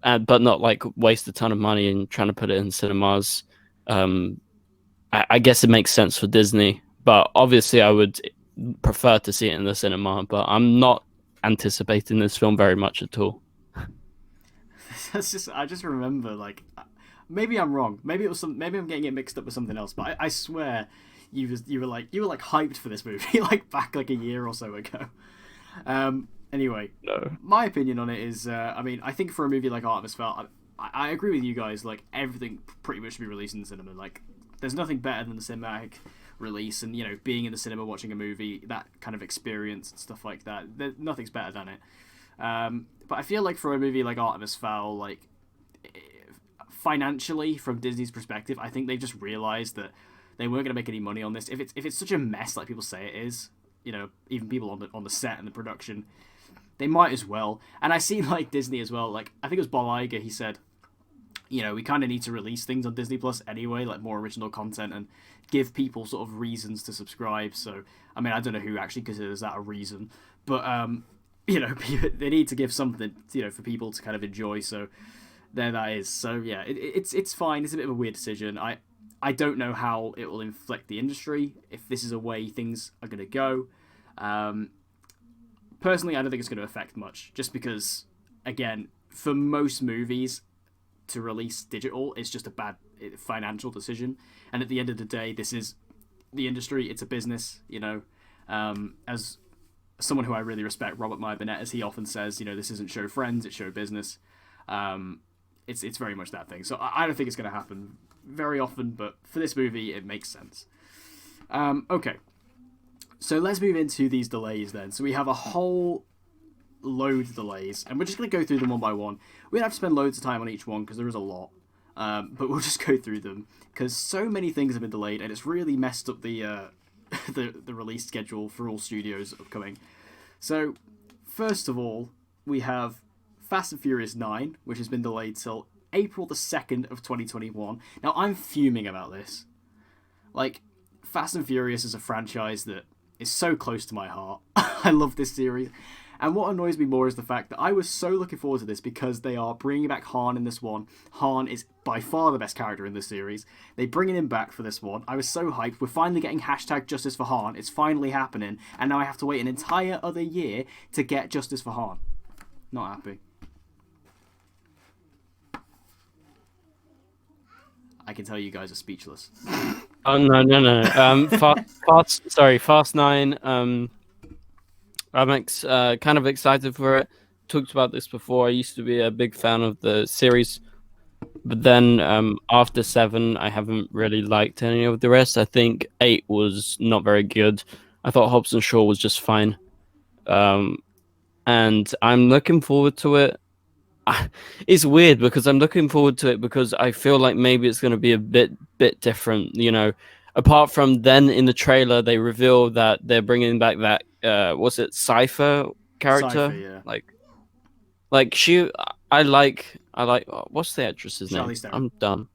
but not waste a ton of money and trying to put it in cinemas, I guess it makes sense for Disney. But obviously, I would prefer to see it in the cinema. But I'm not anticipating this film very much at all. I just remember maybe I'm wrong. Maybe I'm getting it mixed up with something else. But I swear you were hyped for this movie back a year or so ago. Anyway, No. My opinion on it is, I think for a movie like Artemis Fowl, I agree with you guys. Everything pretty much should be released in the cinema. There's nothing better than the cinematic release, and being in the cinema watching a movie, that kind of experience and stuff like that. Nothing's better than it. But I feel for a movie like Artemis Fowl, financially from Disney's perspective, I think they just realized that they weren't going to make any money on this. If it's such a mess like people say it is, even people on the set and the production, they might as well. And I see Disney as well. I think it was Bob Iger. He said, we kind of need to release things on Disney Plus anyway, more original content, and give people sort of reasons to subscribe. So I don't know who actually considers that a reason, but they need to give something for people to kind of enjoy. So there that is. So yeah, it's fine. It's a bit of a weird decision. I don't know how it will inflict the industry, if this is a way things are going to go. Personally, I don't think it's going to affect much, just because again, for most movies to release digital, it's just a bad financial decision. And at the end of the day, this is the industry. It's a business, as someone who I really respect, Robert Meyer Burnett, as he often says, this isn't show friends, it's show business. It's very much that thing. So I don't think it's going to happen very often, but for this movie, it makes sense. Okay. So let's move into these delays then. So we have a whole load of delays, and we're just going to go through them one by one. We don't have to spend loads of time on each one because there is a lot, but we'll just go through them because so many things have been delayed, and it's really messed up the the release schedule for all studios upcoming. So first of all, we have Fast and Furious 9, which has been delayed till April the 2nd of 2021. Now I'm fuming about this. Like, Fast and Furious is a franchise that is so close to my heart. I love this series. And what annoys me more is the fact that I was so looking forward to this because they are bringing back Han in this one. Han is by far the best character in this series. They're bringing him back for this one. I was so hyped. We're finally getting #Justice for Han. It's finally happening. And now I have to wait an entire other year to get Justice for Han. Not happy. I can tell you guys are speechless. Oh no. Fast 9. I'm kind of excited for it. Talked about this before. I used to be a big fan of the series, but then after 7, I haven't really liked any of the rest. I think 8 was not very good. I thought Hobbs and Shaw was just fine, and I'm looking forward to it. It's weird because I'm looking forward to it because I feel like maybe it's going to be a bit different. Apart from then in the trailer they reveal that they're bringing back that was it Cypher character? Cypher, yeah. Like she, I like what's the actress's name? Charlize Theron. I'm done.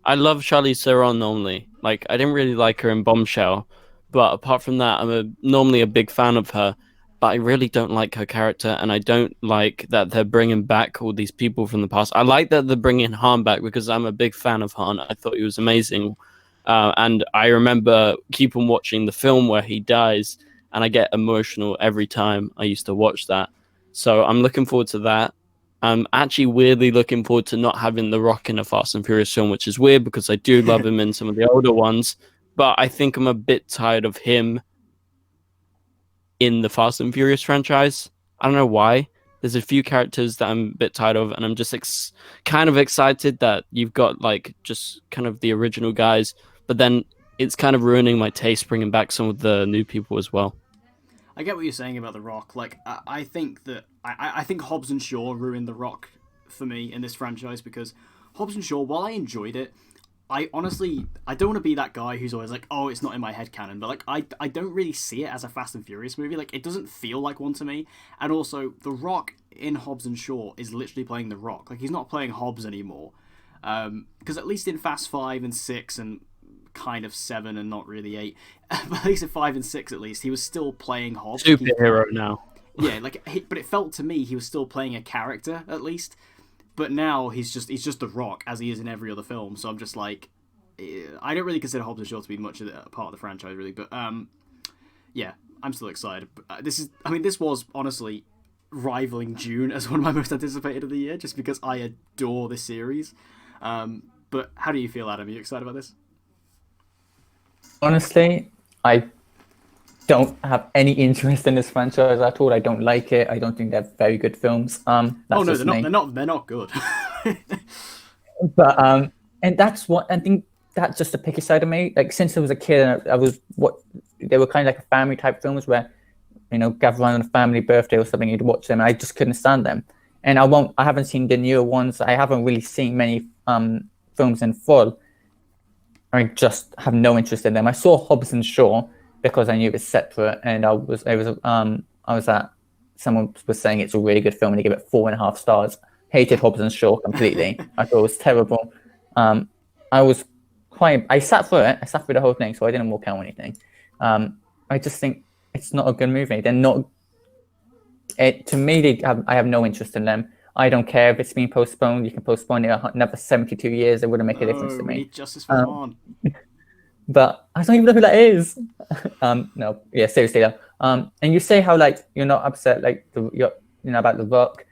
I love Charlize Theron only. Like I didn't really like her in Bombshell, but apart from that, I'm normally a big fan of her. But I really don't like her character, and I don't like that they're bringing back all these people from the past. I like that they're bringing Han back because I'm a big fan of Han. I thought he was amazing. And I remember keep on watching the film where he dies, and I get emotional every time I used to watch that. So I'm looking forward to that. I'm actually weirdly looking forward to not having The Rock in a Fast and Furious film, which is weird because I do love him in some of the older ones. But I think I'm a bit tired of him in the Fast and Furious franchise. I don't know why. There's a few characters that I'm a bit tired of, and I'm just kind of excited that you've got like just kind of the original guys, but then it's kind of ruining my taste bringing back some of the new people as well. I get what you're saying about The Rock. Like, I think that I think Hobbs and Shaw ruined The Rock for me in this franchise because Hobbs and Shaw, while I enjoyed it, I don't want to be that guy who's always like, oh, it's not in my headcanon, but like I don't really see it as a Fast and Furious movie. Like, it doesn't feel like one to me. And also, The Rock in Hobbs and Shaw is literally playing The Rock. Like, he's not playing Hobbs anymore. Because at least in Fast 5 and 6 and kind of 7 and not really 8, but at least in 5 and 6 at least, he was still playing Hobbs. Superhero now. Yeah, but it felt to me he was still playing a character at least. But now he's just The Rock, as he is in every other film. So I'm just like, I don't really consider Hobbs and Shaw to be much of a part of the franchise, really. But yeah, I'm still excited. This was honestly rivaling Dune as one of my most anticipated of the year, just because I adore this series. But how do you feel, Adam? Are you excited about this? Honestly, I don't have any interest in this franchise at all. I don't like it. I don't think they're very good films. That's they're not. They're not good. But and that's what I think. That's just the picky side of me. Like since I was a kid, they were kind of like a family type films where, gather around on a family birthday or something, you'd watch them. And I just couldn't stand them. And I haven't seen the newer ones. I haven't really seen many films in full. I just have no interest in them. I saw Hobbs and Shaw because I knew it was separate, and someone was saying it's a really good film, and they gave it 4.5 stars. Hated Hobbs and Shaw completely. I thought it was terrible. I sat through it. I sat through the whole thing, so I didn't walk out or anything. I just think it's not a good movie. They're not. To me, I have no interest in them. I don't care if it's being postponed. You can postpone it another 72 years. It wouldn't make a difference to me. We need justice for Han. But I don't even know who that is. No, yeah, seriously though. And you say how like you're not upset like about The Rock.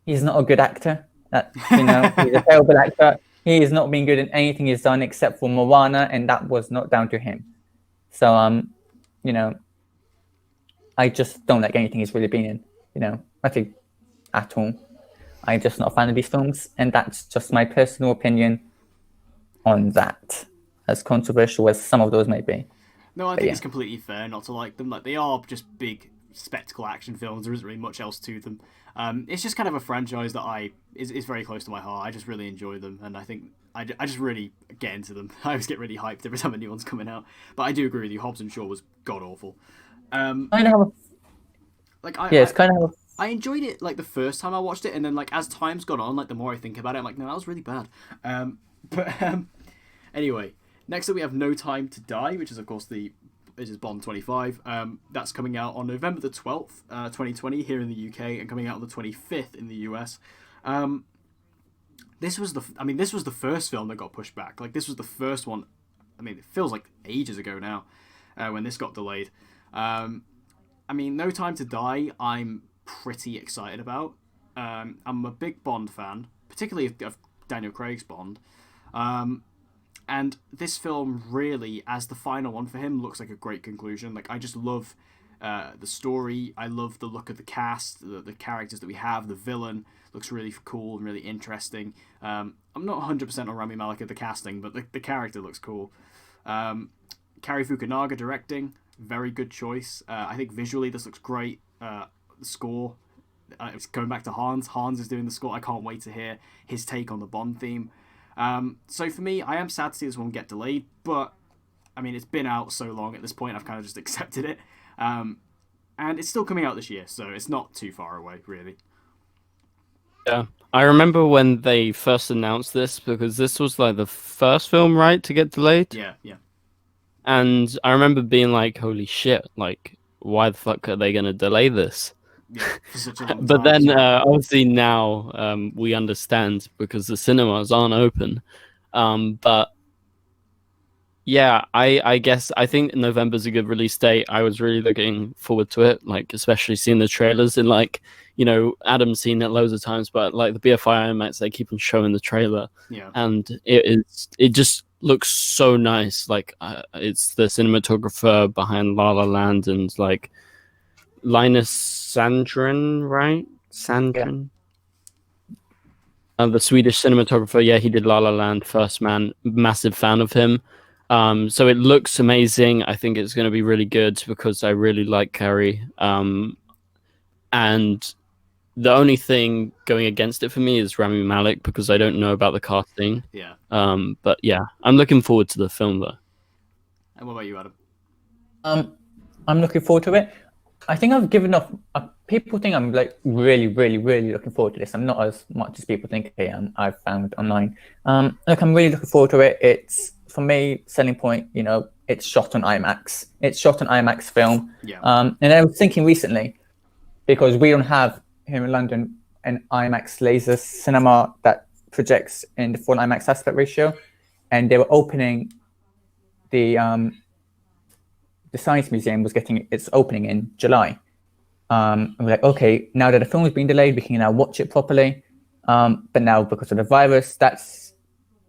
he's not a good actor. He's a terrible actor. He has not been good in anything he's done except for Moana, and that was not down to him. So I just don't like anything he's really been in. I think at all. I'm just not a fan of these films, and that's just my personal opinion on that. As controversial as some of those may be. No, I think it's completely fair not to like them. Like, they are just big spectacle action films. There isn't really much else to them. It's just kind of a franchise that is very close to my heart. I just really enjoy them, and I think I just really get into them. I always get really hyped every time a new one's coming out. But I do agree with you. Hobbs and Shaw was god awful. I enjoyed it like the first time I watched it, and then like as time's gone on, like the more I think about it, I'm like, no, that was really bad. Anyway, next up we have No Time to Die, which is of course this is Bond 25. That's coming out on November the 12th, 2020 here in the UK, and coming out on the 25th in the US. This was the first film that got pushed back. Like, this was the first one. I mean, it feels like ages ago now when this got delayed. No Time to Die, I'm pretty excited about. I'm a big Bond fan, particularly of Daniel Craig's Bond. And this film really, as the final one for him, looks like a great conclusion. Like, I just love the story. I love the look of the cast, the characters that we have. The villain looks really cool and really interesting. I'm not 100% on Rami Malek at the casting, but the character looks cool. Cary Fukunaga directing, very good choice. I think visually this looks great. The score, it's going back to Hans. Hans is doing the score. I can't wait to hear his take on the Bond theme. So for me, I am sad to see this one get delayed, but I mean, it's been out so long at this point, I've kind of just accepted it. And it's still coming out this year, so it's not too far away, really. Yeah, I remember when they first announced this, because this was like the first film, right, to get delayed? Yeah. And I remember being like, holy shit, like, why the fuck are they going to delay this? Yeah, for such a long but time. Then obviously now we understand because the cinemas aren't open. But yeah, I think November's a good release date. I was really looking forward to it, like especially seeing the trailers and like, Adam's seen it loads of times, but like the BFI IMAX, they keep on showing the trailer. Yeah. And it just looks so nice. Like it's the cinematographer behind La La Land and like Linus Sandgren, right? Sandgren. Yeah. The Swedish cinematographer. Yeah, he did La La Land, First Man. Massive fan of him. So it looks amazing. I think it's going to be really good because I really like Cary. And the only thing going against it for me is Rami Malek because I don't know about the casting. Yeah. But yeah, I'm looking forward to the film though. And what about you, Adam? I'm looking forward to it. I think I've given up. People think I'm like really, really, really looking forward to this. I'm not as much as people think I am. I've found online. Look, I'm really looking forward to it. It's for me selling point. It's shot on IMAX. It's shot on IMAX film. Yeah. And I was thinking recently, because we don't have here in London an IMAX laser cinema that projects in the full IMAX aspect ratio, and they were opening the Science Museum was getting its opening in July. And we're like, okay, now that the film has been delayed, we can now watch it properly. But now because of the virus, that's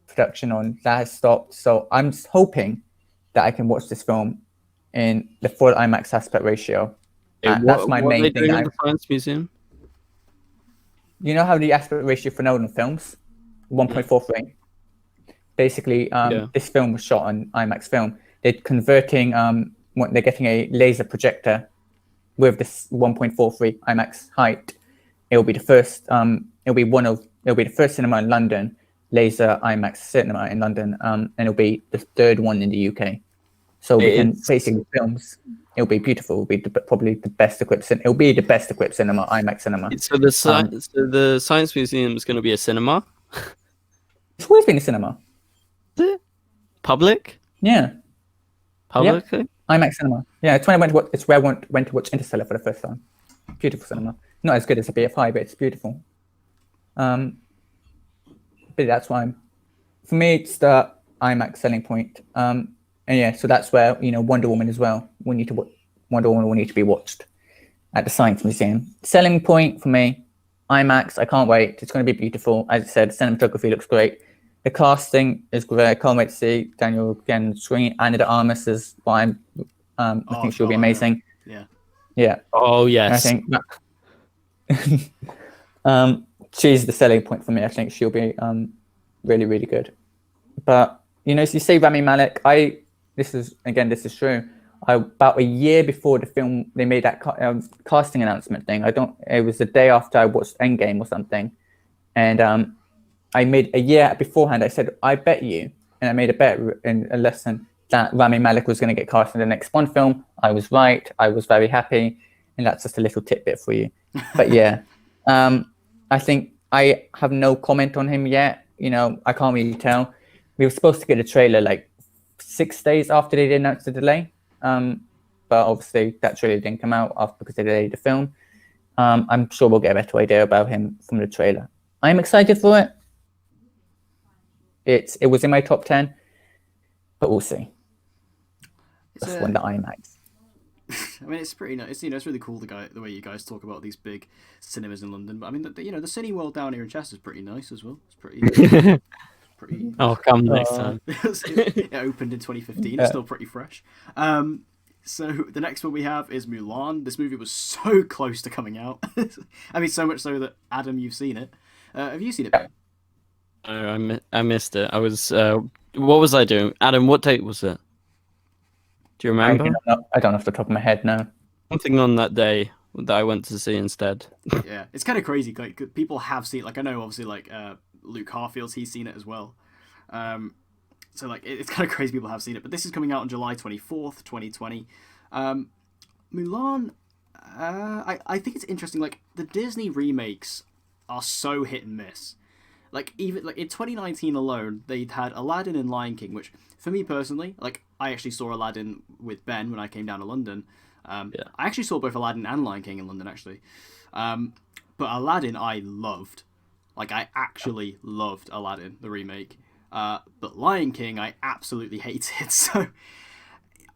production on that has stopped. So I'm just hoping that I can watch this film in the full IMAX aspect ratio. That's my main thing. Doing at the Science Museum? You know how the aspect ratio for Nolan films, 1.43. Basically, this film was shot on IMAX film. They're converting. They're getting a laser projector with this 1.43 IMAX height. It'll be the first. It'll be the first cinema in London, laser IMAX cinema in London, and it'll be the third one in the UK. So we can basically films. It'll be beautiful. It'll be probably the best equipped. It'll be the best equipped cinema, IMAX cinema. So the Science Museum is going to be a cinema. It's always been a cinema. Is it? Public? Yeah. Publicly? Yep. IMAX cinema. Yeah, it's when I where I went to watch Interstellar for the first time. Beautiful cinema. Not as good as a BFI, but it's beautiful. But that's why for me it's the IMAX selling point. And yeah, so that's where Wonder Woman as well. Wonder Woman will need to be watched at the Science Museum. Selling point for me, IMAX. I can't wait. It's going to be beautiful. As I said, cinematography looks great. The casting is great. I can't wait to see Daniel again on screen. Anna de Armas is fine. I think she'll be amazing. Yeah. Yeah. Oh yes. I think she's the selling point for me. I think she'll be really, really good. But you know, so you say Rami Malek. This is true. About a year before the film, they made that casting announcement thing. It was the day after I watched Endgame or something, and I made a year beforehand. I said, I bet you, and I made a bet in a lesson that Rami Malek was going to get cast in the next Bond film. I was right. I was very happy, and that's just a little tidbit for you. But yeah, I think I have no comment on him yet. You know, I can't really tell. We were supposed to get a trailer like 6 days after they announced the delay, but obviously that trailer didn't come out because they delayed the film. I'm sure we'll get a better idea about him from the trailer. I'm excited for it. It was in my top 10, but we'll see. That's when the IMAX. I mean, it's pretty nice. It's really cool the way you guys talk about these big cinemas in London. But I mean, the Cineworld down here in Chester is pretty nice as well. It's pretty. Pretty. I'll come next time. It opened in 2015. It's still pretty fresh. So the next one we have is Mulan. This movie was so close to coming out. I mean, so much so that Adam, you've seen it. Have you seen it? No, I missed it. I was. What was I doing? Adam, what date was it? Do you remember? I don't off the top of my head, no. Something on that day that I went to see instead. Yeah, it's kind of crazy. Like, people have seen, like, I know obviously, like, Luke Harfield's, he's seen it as well. So like, it's kind of crazy people have seen it. But this is coming out on July 24th, 2020. Mulan, I think it's interesting. Like, the Disney remakes are so hit and miss. Like, even like in 2019 alone, they'd had Aladdin and Lion King, which for me personally, like, I actually saw Aladdin with Ben when I came down to London. I actually saw both Aladdin and Lion King in London, actually. But Aladdin I loved. Like, I actually loved Aladdin, the remake. But Lion King I absolutely hated. So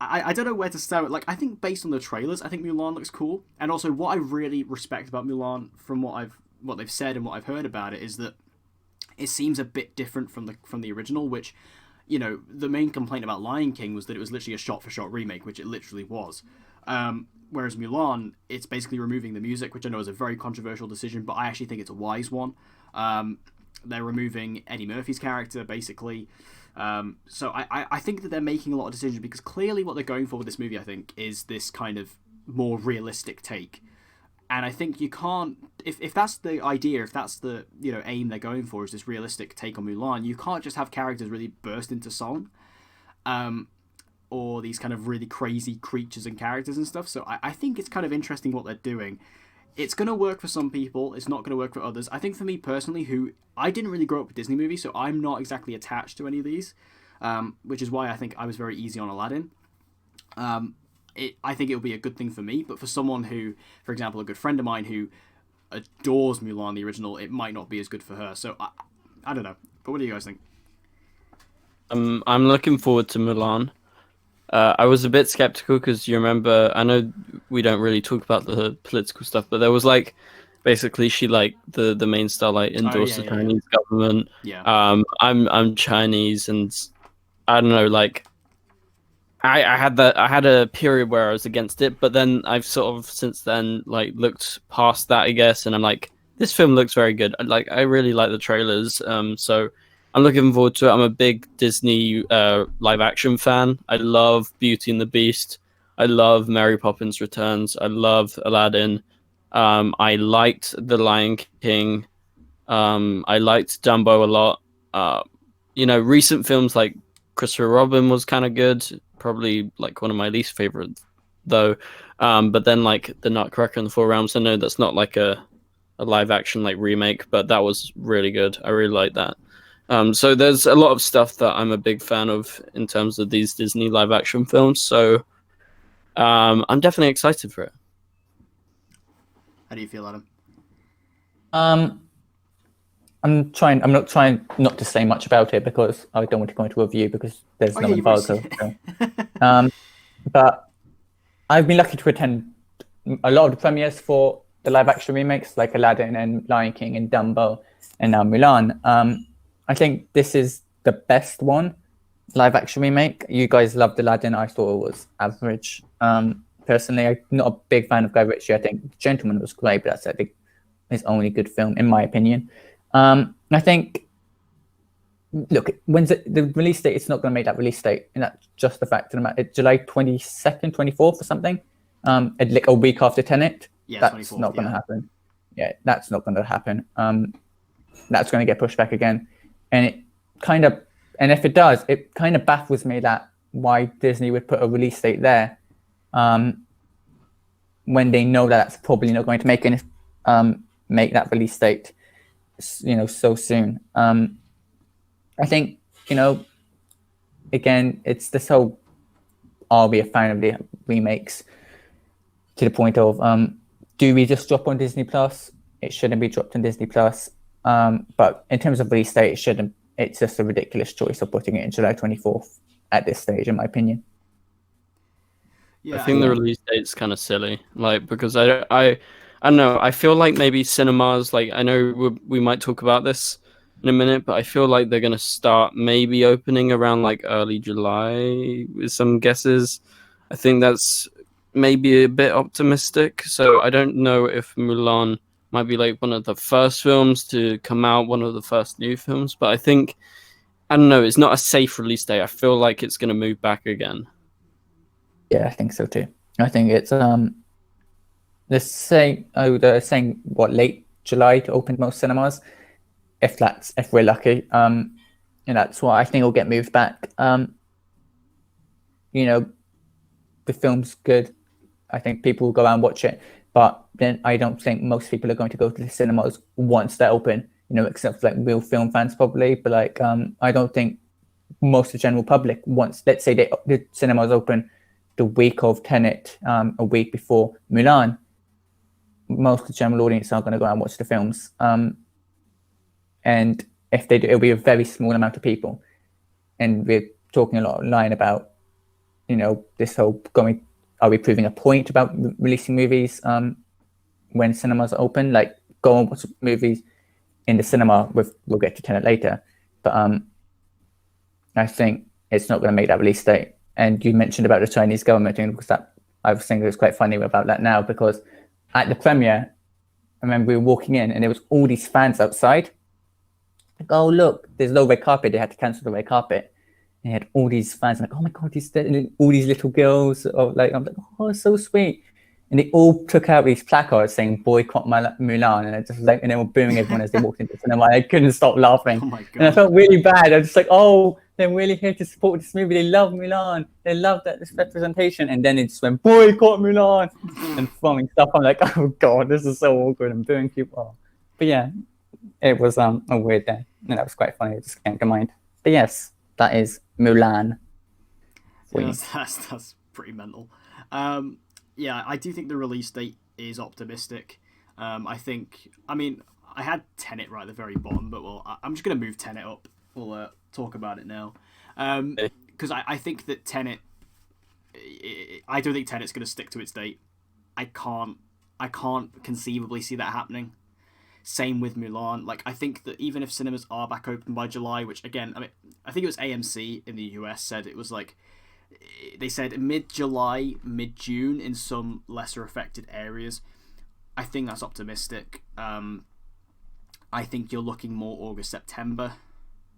I don't know where to start. Like, I think based on the trailers, I think Mulan looks cool. And also, what I really respect about Mulan, from what they've said and what I've heard about it, is that it seems a bit different from the original, which, you know, the main complaint about Lion King was that it was literally a shot-for-shot remake, which it literally was. Whereas Mulan, it's basically removing the music, which I know is a very controversial decision, but I actually think it's a wise one. They're removing Eddie Murphy's character, basically. So I think that they're making a lot of decisions, because clearly what they're going for with this movie, I think, is this kind of more realistic take. And I think you can't, if that's the idea, if that's the, you know, aim they're going for, is this realistic take on Mulan, you can't just have characters really burst into song, or these kind of really crazy creatures and characters and stuff. So I think it's kind of interesting what they're doing. It's going to work for some people, it's not going to work for others. I think for me personally, I didn't really grow up with Disney movies, so I'm not exactly attached to any of these, which is why I think I was very easy on Aladdin. I think it'll be a good thing for me, but for someone who, for example, a good friend of mine who adores Mulan, the original, it might not be as good for her. So I don't know. But what do you guys think? I'm looking forward to Mulan. I was a bit skeptical because you remember, I know we don't really talk about the political stuff, but there was like, basically she like the main star like endorsed the Chinese government. Yeah. I'm Chinese, and I don't know, like I had a period where I was against it, but then I've sort of since then like looked past that, I guess, and I'm like, this film looks very good. Like, I really like the trailers, so I'm looking forward to it. I'm a big Disney live action fan. I love Beauty and the Beast. I love Mary Poppins Returns. I love Aladdin. I liked The Lion King. I liked Dumbo a lot. You know, recent films like Christopher Robin was kind of good. Probably like one of my least favorites, though. But then like The Nutcracker and the Four Realms. I know that's not like a live action like remake, but that was really good. I really like that. So there's a lot of stuff that I'm a big fan of in terms of these Disney live action films. So I'm definitely excited for it. How do you feel, Adam? I'm not trying not to say much about it because I don't want to go into a review because there's no embargo. So. But I've been lucky to attend a lot of the premieres for the live action remakes like Aladdin and Lion King and Dumbo and now Mulan. I think this is the best one, live action remake. You guys loved Aladdin. I thought it was average. Personally, I'm not a big fan of Guy Ritchie. I think Gentleman was great, but that's, I think, his only good film, in my opinion. I think, look, when's the release date? It's not going to make that release date, and that's just the fact of the matter. July 22nd, 24th, or something. Like a week after Tenet. Yeah, that's not going to happen. Yeah, that's not going to happen. That's going to get pushed back again, and it kind of, and if it does, it kind of baffles me that why Disney would put a release date there, when they know that that's probably not going to make that release date, so soon. I think, again, it's this whole, are we a fan of the remakes, to the point of, do we just drop on Disney Plus? It shouldn't be dropped on Disney Plus. But in terms of release date, it shouldn't. It's just a ridiculous choice of putting it in July 24th at this stage, in my opinion. Yeah, I think the release date's kind of silly, like, because I don't know. I feel like maybe cinemas, like, I know we might talk about this in a minute, but I feel like they're gonna start maybe opening around like early July with some guesses. I think that's maybe a bit optimistic. So I don't know if Mulan might be like one of the first films to come out, one of the first new films, but I think, I don't know, it's not a safe release date. I feel like it's gonna move back again. Yeah, I think so too. I think it's they're saying late July to open most cinemas, if we're lucky. And that's why I think it'll get moved back. The film's good. I think people will go out and watch it, but then I don't think most people are going to go to the cinemas once they're open. Except for like real film fans probably. But like I don't think most of the general public, once, let's say the cinemas open the week of Tenet, a week before Mulan, most of the general audience are going to go out and watch the films. And if they do, it'll be a very small amount of people. And we're talking a lot online about, this whole are we proving a point about releasing movies when cinemas are open? Like, go and watch movies in the cinema. We'll get to Tenet later. But I think it's not going to make that release date. And you mentioned about the Chinese government thing, because I was thinking it was quite funny about that now, because at the premiere, I remember we were walking in and there was all these fans outside. Like, oh, look, there's no red carpet. They had to cancel the red carpet. And they had all these fans, like, oh my God, all these little girls. I'm like, oh, it's so sweet. And they all took out these placards saying boycott Mulan, and they were booing everyone as they walked into the cinema. I couldn't stop laughing. Oh my God. And I felt really bad. I was just like, oh, they're really here to support this movie. They love Mulan. They love this representation. And then it just went, boycott Mulan, and throwing stuff. I'm like, oh God, this is so awkward. I'm booing people. But yeah, it was a weird day. And that was quite funny. It just came to mind. But yes, that is Mulan. Yeah, that's pretty mental. Yeah, I do think the release date is optimistic. I had Tenet right at the very bottom, but I'm just going to move Tenet up. We'll talk about it now. Because I think that Tenet, I don't think Tenet's going to stick to its date. I can't conceivably see that happening. Same with Mulan. Like, I think that even if cinemas are back open by July, which again, I think it was AMC in the US said it was like, they said mid-July, mid-June in some lesser affected areas. I think that's optimistic. I think you're looking more August, September,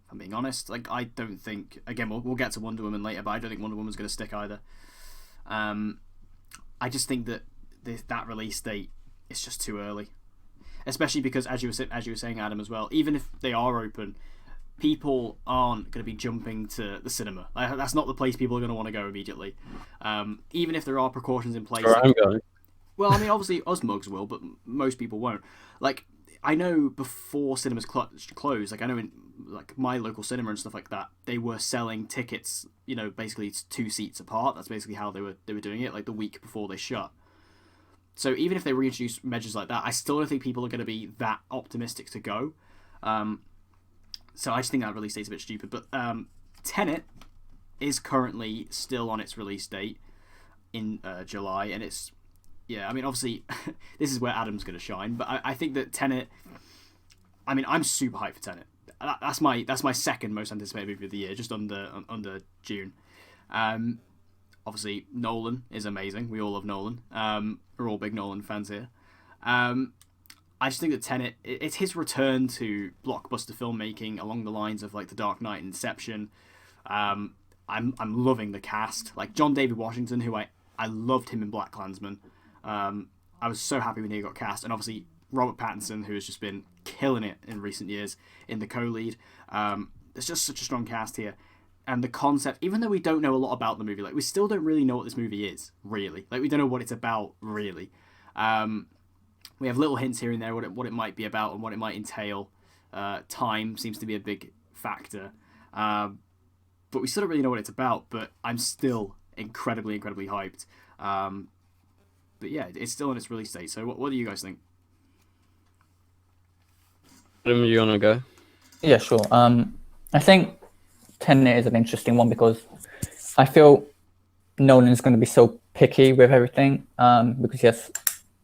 if I'm being honest. Like, I don't think, again, we'll get to Wonder Woman later, but I don't think Wonder Woman's going to stick either. I just think that that release date is just too early. Especially because, as you were saying, Adam, as well, even if they are open, people aren't going to be jumping to the cinema. That's not the place people are going to want to go immediately. Even if there are precautions in place. Sure, I'm going. Well, obviously us mugs will, but most people won't. Like, I know before cinemas closed, like I know in like my local cinema and stuff like that, they were selling tickets. Basically it's 2 seats apart. That's basically how they were doing it, like the week before they shut. So even if they reintroduce measures like that, I still don't think people are going to be that optimistic to go. So I just think that release date's a bit stupid. But Tenet is currently still on its release date in July, and it's Yeah, I mean, obviously, this is where Adam's going to shine, but I think that Tenet. I mean, I'm super hyped for Tenet. That's my second most anticipated movie of the year, just under Dune. Obviously, Nolan is amazing. We all love Nolan. We're all big Nolan fans here. I just think that Tenet, it's his return to blockbuster filmmaking along the lines of like The Dark Knight and Inception. I'm loving the cast. Like John David Washington, who I loved him in BlacKkKlansman. I was so happy when he got cast, and obviously Robert Pattinson, who has just been killing it in recent years in the co-lead. There's just such a strong cast here, and the concept. Even though we don't know a lot about the movie, like we still don't really know what this movie is really. Like we don't know what it's about really. We have little hints here and there what it might be about and what it might entail. Time seems to be a big factor, but we still don't really know what it's about. But I'm still incredibly hyped. But yeah, it's still in its release date. So what do you guys think? Adam, you want to go? Yeah, sure. I think Tenet is an interesting one because I feel Nolan's going to be so picky with everything because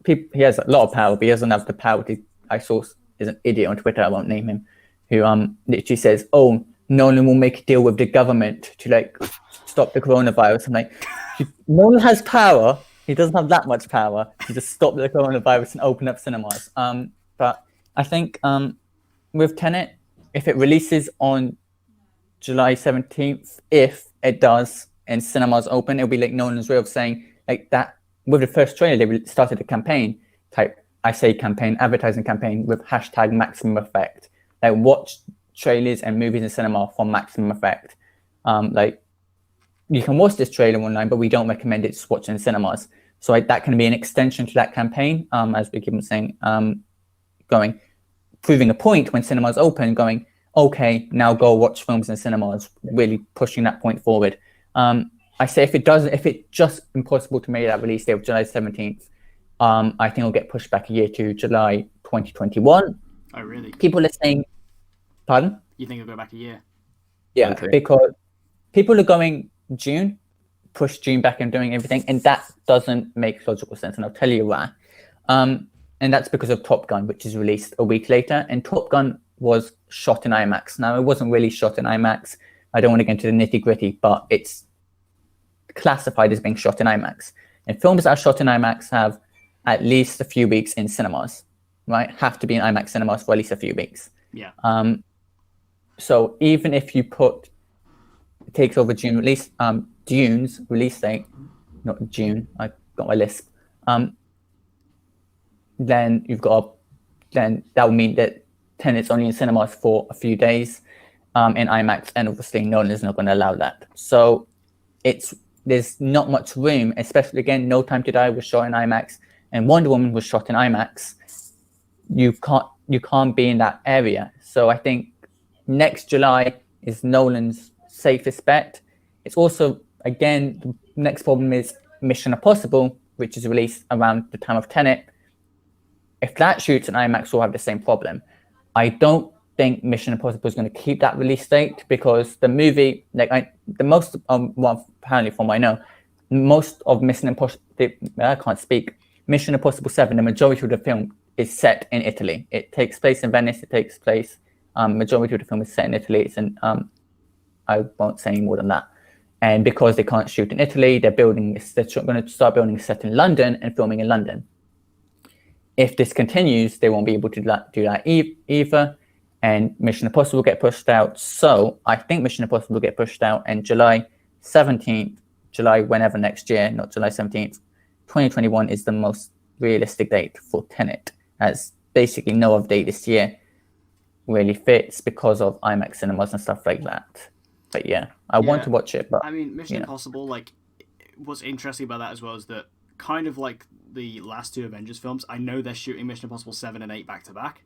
he has a lot of power, but he doesn't have the power I saw is an idiot on Twitter, I won't name him, who literally says, "Oh, Nolan will make a deal with the government to like stop the coronavirus." I'm like, Nolan has power. He doesn't have that much power to just stop the coronavirus and open up cinemas. But I think with Tenet, if it releases on July 17th, if it does and cinemas open, it'll be like Nolan's way of saying like that. With the first trailer, they started a campaign advertising campaign with hashtag maximum effect. Like watch trailers and movies in cinema for maximum effect. Like you can watch this trailer online, but we don't recommend it watching in cinemas. So that can be an extension to that campaign, as we keep saying, proving a point when cinemas open, going, okay, now go watch films in cinemas, really pushing that point forward. I say if it's just impossible to make that release date of July 17th, I think it'll get pushed back a year to July 2021. Oh, really? People are saying, pardon? You think it'll go back a year? Yeah, Okay. Because people are going June, push June back and doing everything, and that doesn't make logical sense, and I'll tell you why. And that's because of Top Gun, which is released a week later, and Top Gun was shot in IMAX. Now, it wasn't really shot in IMAX. I don't want to get into the nitty-gritty, but it's classified as being shot in IMAX. And films that are shot in IMAX have at least a few weeks in cinemas, right? Have to be in IMAX cinemas for at least a few weeks. Yeah. So even if you it takes over June release, Dune's release date, not June, I got my lisp, then that will mean that Tenet's only in cinemas for a few days in IMAX, and obviously Nolan is not going to allow that. So there's not much room, especially again, No Time to Die was shot in IMAX and Wonder Woman was shot in IMAX. You can't be in that area. So I think next July is Nolan's safest bet. It's also, again, the next problem is Mission Impossible, which is released around the time of Tenet. If that shoots in IMAX, we'll have the same problem. I don't think Mission Impossible is going to keep that release date because the movie, apparently from what I know, most of Mission Impossible, Mission Impossible 7, the majority of the film is set in Italy. It takes place in Venice. Majority of the film is set in Italy. I won't say any more than that. And because they can't shoot in Italy, they're going to start building a set in London and filming in London. If this continues, they won't be able to do that either. And Mission Impossible will get pushed out. So I think Mission Impossible will get pushed out, and July 17th, whenever next year, not July 17th, 2021 is the most realistic date for Tenet, as basically no other date this year really fits because of IMAX cinemas and stuff like that. But yeah, I want to watch it. But I mean, Mission Impossible, like, what's interesting about that as well is that kind of like the last two Avengers films, I know they're shooting Mission Impossible 7 and 8 back to back.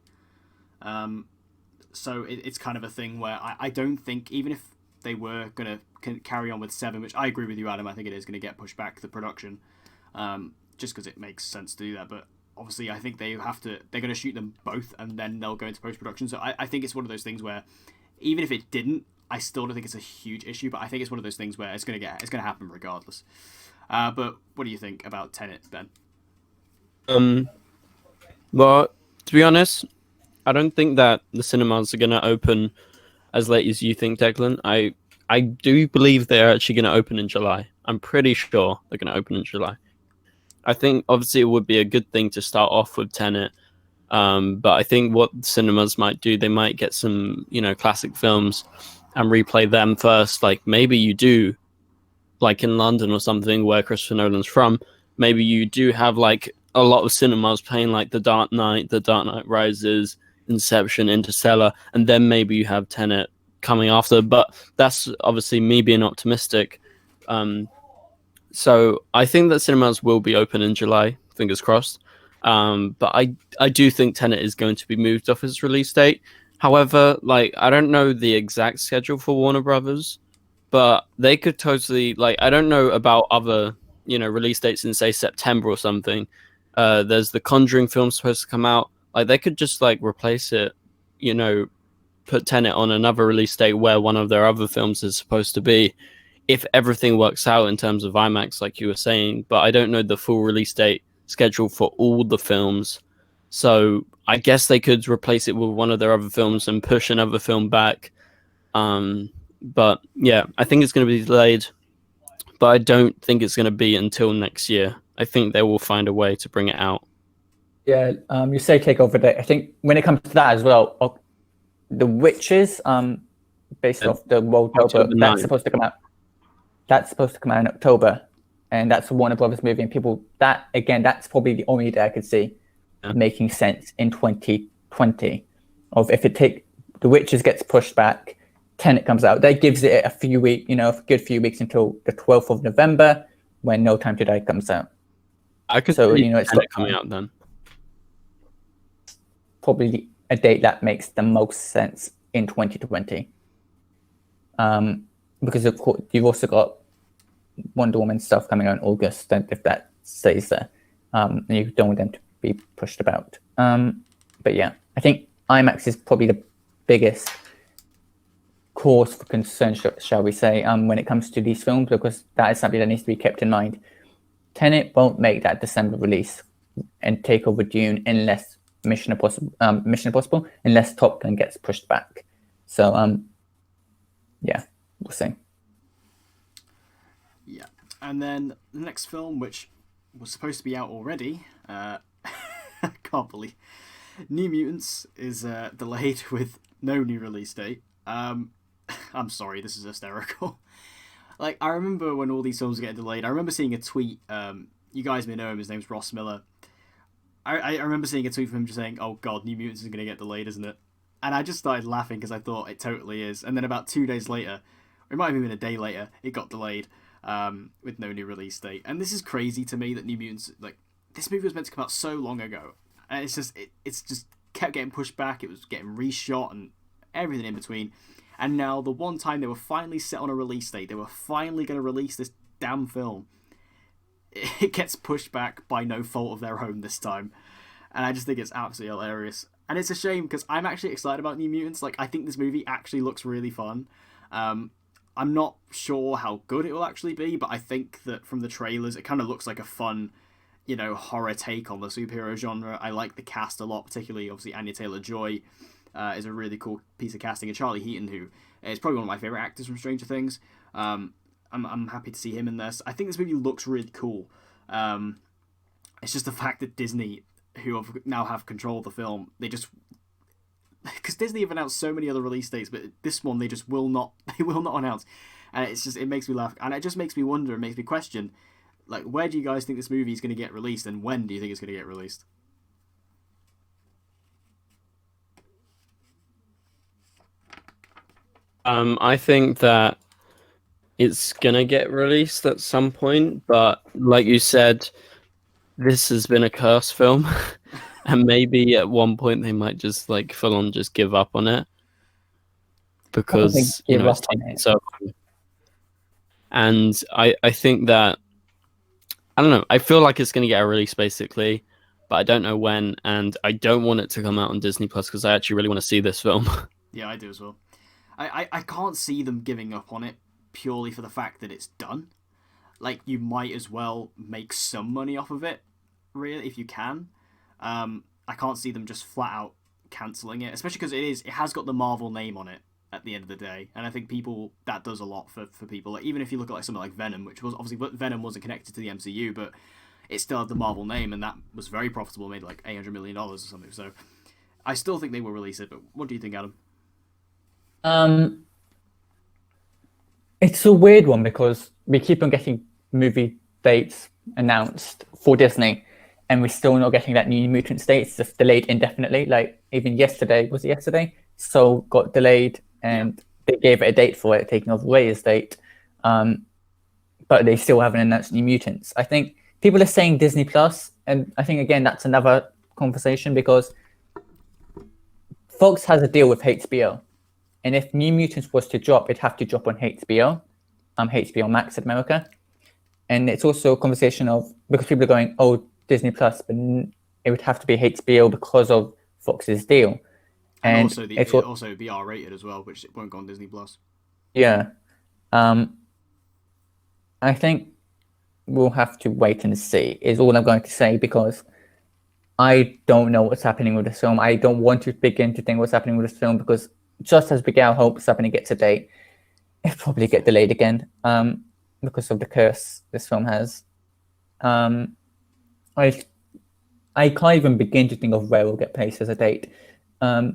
So it's kind of a thing where I don't think, even if they were going to carry on with 7, which I agree with you, Adam, I think it is going to get pushed back, the production, just because it makes sense to do that. But obviously, I think they're going to shoot them both and then they'll go into post-production. So I think it's one of those things where even if it didn't, I still don't think it's a huge issue, but I think it's one of those things where it's going to happen regardless. But what do you think about Tenet, Ben? Um, well, to be honest, I don't think that the cinemas are gonna open as late as you think, Declan. I do believe they're actually gonna open in July. I'm pretty sure they're gonna open in July. I think obviously it would be a good thing to start off with Tenet. But I think what cinemas might do, they might get some, classic films and replay them first. Like maybe you do, like in London or something where Christopher Nolan's from, maybe you do have like a lot of cinemas playing like The Dark Knight Rises, Inception, Interstellar, and then maybe you have Tenet coming after. But that's obviously me being optimistic. So I think that cinemas will be open in July, fingers crossed. But I do think Tenet is going to be moved off its release date. However, like I don't know the exact schedule for Warner Brothers, but they could totally like I don't know about other release dates in say September or something. There's the Conjuring film supposed to come out. Like they could just like replace it, put Tenet on another release date where one of their other films is supposed to be if everything works out in terms of IMAX, like you were saying, but I don't know the full release date schedule for all the films. So I guess they could replace it with one of their other films and push another film back. But yeah, I think it's going to be delayed, but I don't think it's going to be until next year. I think they will find a way to bring it out. Yeah, you say take over date. I think when it comes to that as well, The Witches, based off the World October, that's supposed to come out. That's supposed to come out in October, and that's a Warner Brothers movie. And people, that's probably the only day I could see making sense in 2020. Of if The Witches gets pushed back, Tenet comes out. That gives it a few weeks, a good few weeks until the 12th of November when No Time to Die comes out. I could see it's coming out then. Probably a date that makes the most sense in 2020. Because of course you've also got Wonder Woman stuff coming out in August, and if that stays there, and you don't want them to be pushed about. But yeah, I think IMAX is probably the biggest cause for concern, shall we say, when it comes to these films, because that is something that needs to be kept in mind. Tenet won't make that December release and take over Dune unless Mission Impossible, unless Top Gun gets pushed back. So yeah, we'll see. Yeah, and then the next film, which was supposed to be out already, I can't believe, New Mutants is delayed with no new release date. I'm sorry, this is hysterical. Like, I remember when all these films were getting delayed, I remember seeing a tweet, you guys may know him, his name's Ross Miller. I remember seeing a tweet from him just saying, oh god, New Mutants is going to get delayed, isn't it? And I just started laughing because I thought it totally is. And then about 2 days later, or it might have even been a day later, it got delayed with no new release date. And this is crazy to me that New Mutants, like, this movie was meant to come out so long ago. And it's just kept getting pushed back. It was getting reshot and everything in between. And now the one time they were finally set on a release date, they were finally going to release this damn film, it gets pushed back by no fault of their own this time. And I just think it's absolutely hilarious. And it's a shame because I'm actually excited about New Mutants. Like, I think this movie actually looks really fun. I'm not sure how good it will actually be, but I think that from the trailers, it kind of looks like a fun, horror take on the superhero genre. I like the cast a lot, particularly, obviously, Anya Taylor-Joy is a really cool piece of casting. And Charlie Heaton, who is probably one of my favourite actors from Stranger Things. I'm happy to see him in this. I think this movie looks really cool. It's just the fact that Disney, who now have control of the film, they just... Because Disney have announced so many other release dates, but this one they just will not announce. And it makes me laugh. And it just makes me wonder, it makes me question, like, where do you guys think this movie is going to get released, and when do you think it's going to get released? I think that it's gonna get released at some point, but like you said, this has been a curse film, and maybe at one point they might just like full on just give up on it because it's taken so long. And I think that I don't know. I feel like it's gonna get a release basically, but I don't know when, and I don't want it to come out on Disney Plus because I actually really want to see this film. Yeah, I do as well. I can't see them giving up on it purely for the fact that it's done. Like, you might as well make some money off of it really, if you can. I can't see them just flat out cancelling it, especially because it has got the Marvel name on it at the end of the day, and I think that does a lot for people. Like, even if you look at like something like Venom, which was obviously Venom wasn't connected to the MCU, but it still had the Marvel name, and that was very profitable, made like $800 million or something. So I still think they will release it. But what do you think, Adam? It's a weird one because we keep on getting movie dates announced for Disney, and we're still not getting that New Mutants date. It's just delayed indefinitely. Like even yesterday, was it yesterday? Soul got delayed, and they gave it a date for it, taking off Rey's date. But they still haven't announced New Mutants. I think people are saying Disney Plus, and I think again that's another conversation because Fox has a deal with HBO. And if New Mutants was to drop, it'd have to drop on HBO, HBO Max in America. And it's also a conversation of, because people are going, oh, Disney Plus, but it would have to be HBO because of Fox's deal. And also, it also be R-rated as well, which won't go on Disney Plus. Yeah. I think we'll have to wait and see, is all I'm going to say, because I don't know what's happening with this film. I don't want to begin to think what's happening with this film because just as Miguel hopes happening gets a date, it'll probably get delayed again because of the curse this film has. I can't even begin to think of where we'll get placed as a date. But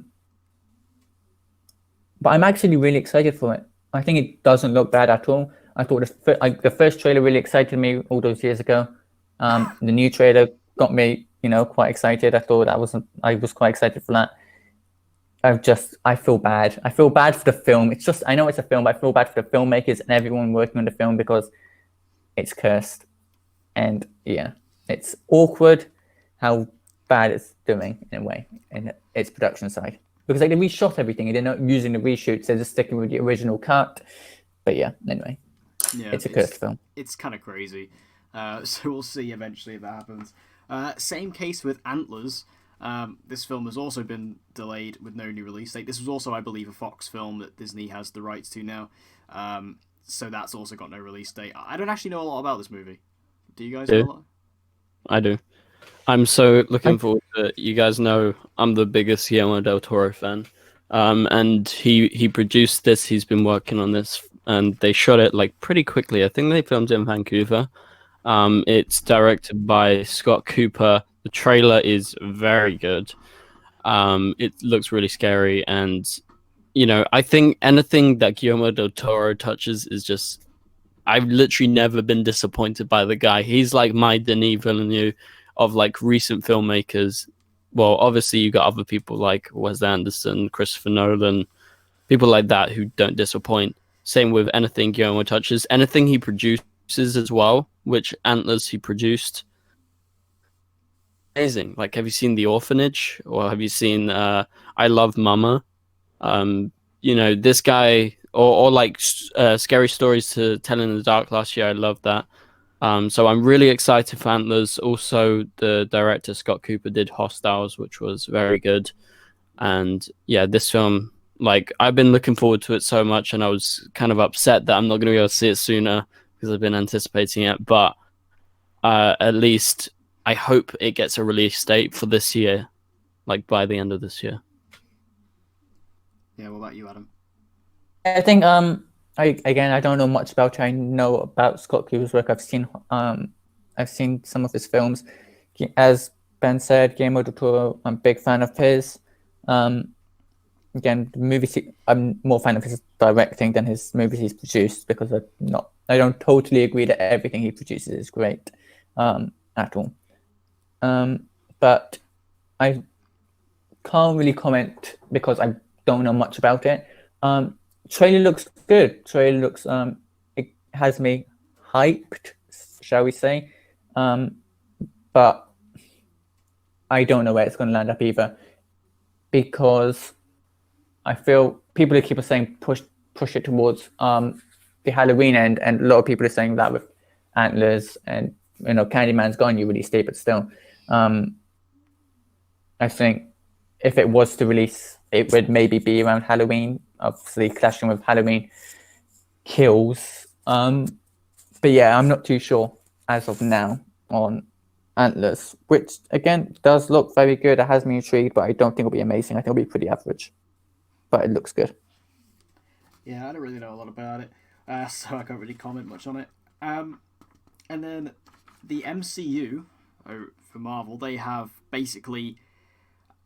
I'm actually really excited for it. I think it doesn't look bad at all. I thought the first trailer really excited me all those years ago. The new trailer got me, quite excited. I was quite excited for that. I feel bad. I feel bad for the film. I know it's a film, but I feel bad for the filmmakers and everyone working on the film because it's cursed. And yeah, it's awkward how bad it's doing in a way in its production side. Because they reshot everything and they're not using the reshoots, they're just sticking with the original cut. But yeah, anyway. Yeah, it's a cursed film. It's kind of crazy. So we'll see eventually if that happens. Same case with Antlers. This film has also been delayed with no new release date. This was also, I believe, a Fox film that Disney has the rights to now. So that's also got no release date. I don't actually know a lot about this movie. Do you guys know a lot? I do. I'm so looking forward to it. You guys know I'm the biggest Guillermo del Toro fan. And he produced this. He's been working on this, and they shot it like pretty quickly. I think they filmed it in Vancouver. It's directed by Scott Cooper. The trailer is very good. It looks really scary, and I think anything that Guillermo del Toro touches is just. I've literally never been disappointed by the guy. He's like my Denis Villeneuve of like recent filmmakers. Well, obviously you got other people like Wes Anderson, Christopher Nolan, people like that who don't disappoint. Same with anything Guillermo touches, anything he produces as well, which Antlers he produced. Amazing. Like, have you seen The Orphanage or have you seen I Love Mama? This guy or like Scary Stories to Tell in the Dark last year. I love that. So I'm really excited for Antlers. Also, the director Scott Cooper did Hostiles, which was very good. And yeah, this film, like, I've been looking forward to it so much, and I was kind of upset that I'm not going to be able to see it sooner because I've been anticipating it. But at least I hope it gets a release date for this year, like by the end of this year. Yeah, what about you, Adam? I think I don't know much about it. I know about Scott Cooper's work. I've seen some of his films. As Ben said, Guillermo del Toro, I'm a big fan of his. Again, the movies I'm more fan of his directing than his movies he's produced because I don't totally agree that everything he produces is great at all. But I can't really comment because I don't know much about it. Trailer looks good. Trailer looks it has me hyped, shall we say? But I don't know where it's going to land up either, because I feel people keep saying push it towards the Halloween end, and a lot of people are saying that with Antlers and Candyman's gone, you release date, but still, I think if it was to release, it would maybe be around Halloween, obviously clashing with Halloween Kills. But yeah, I'm not too sure as of now on Antlers, which again does look very good. It has me intrigued, but I don't think it'll be amazing. I think it'll be pretty average, but it looks good. Yeah, I don't really know a lot about it, so I can't really comment much on it. And then the MCU for Marvel, they have basically.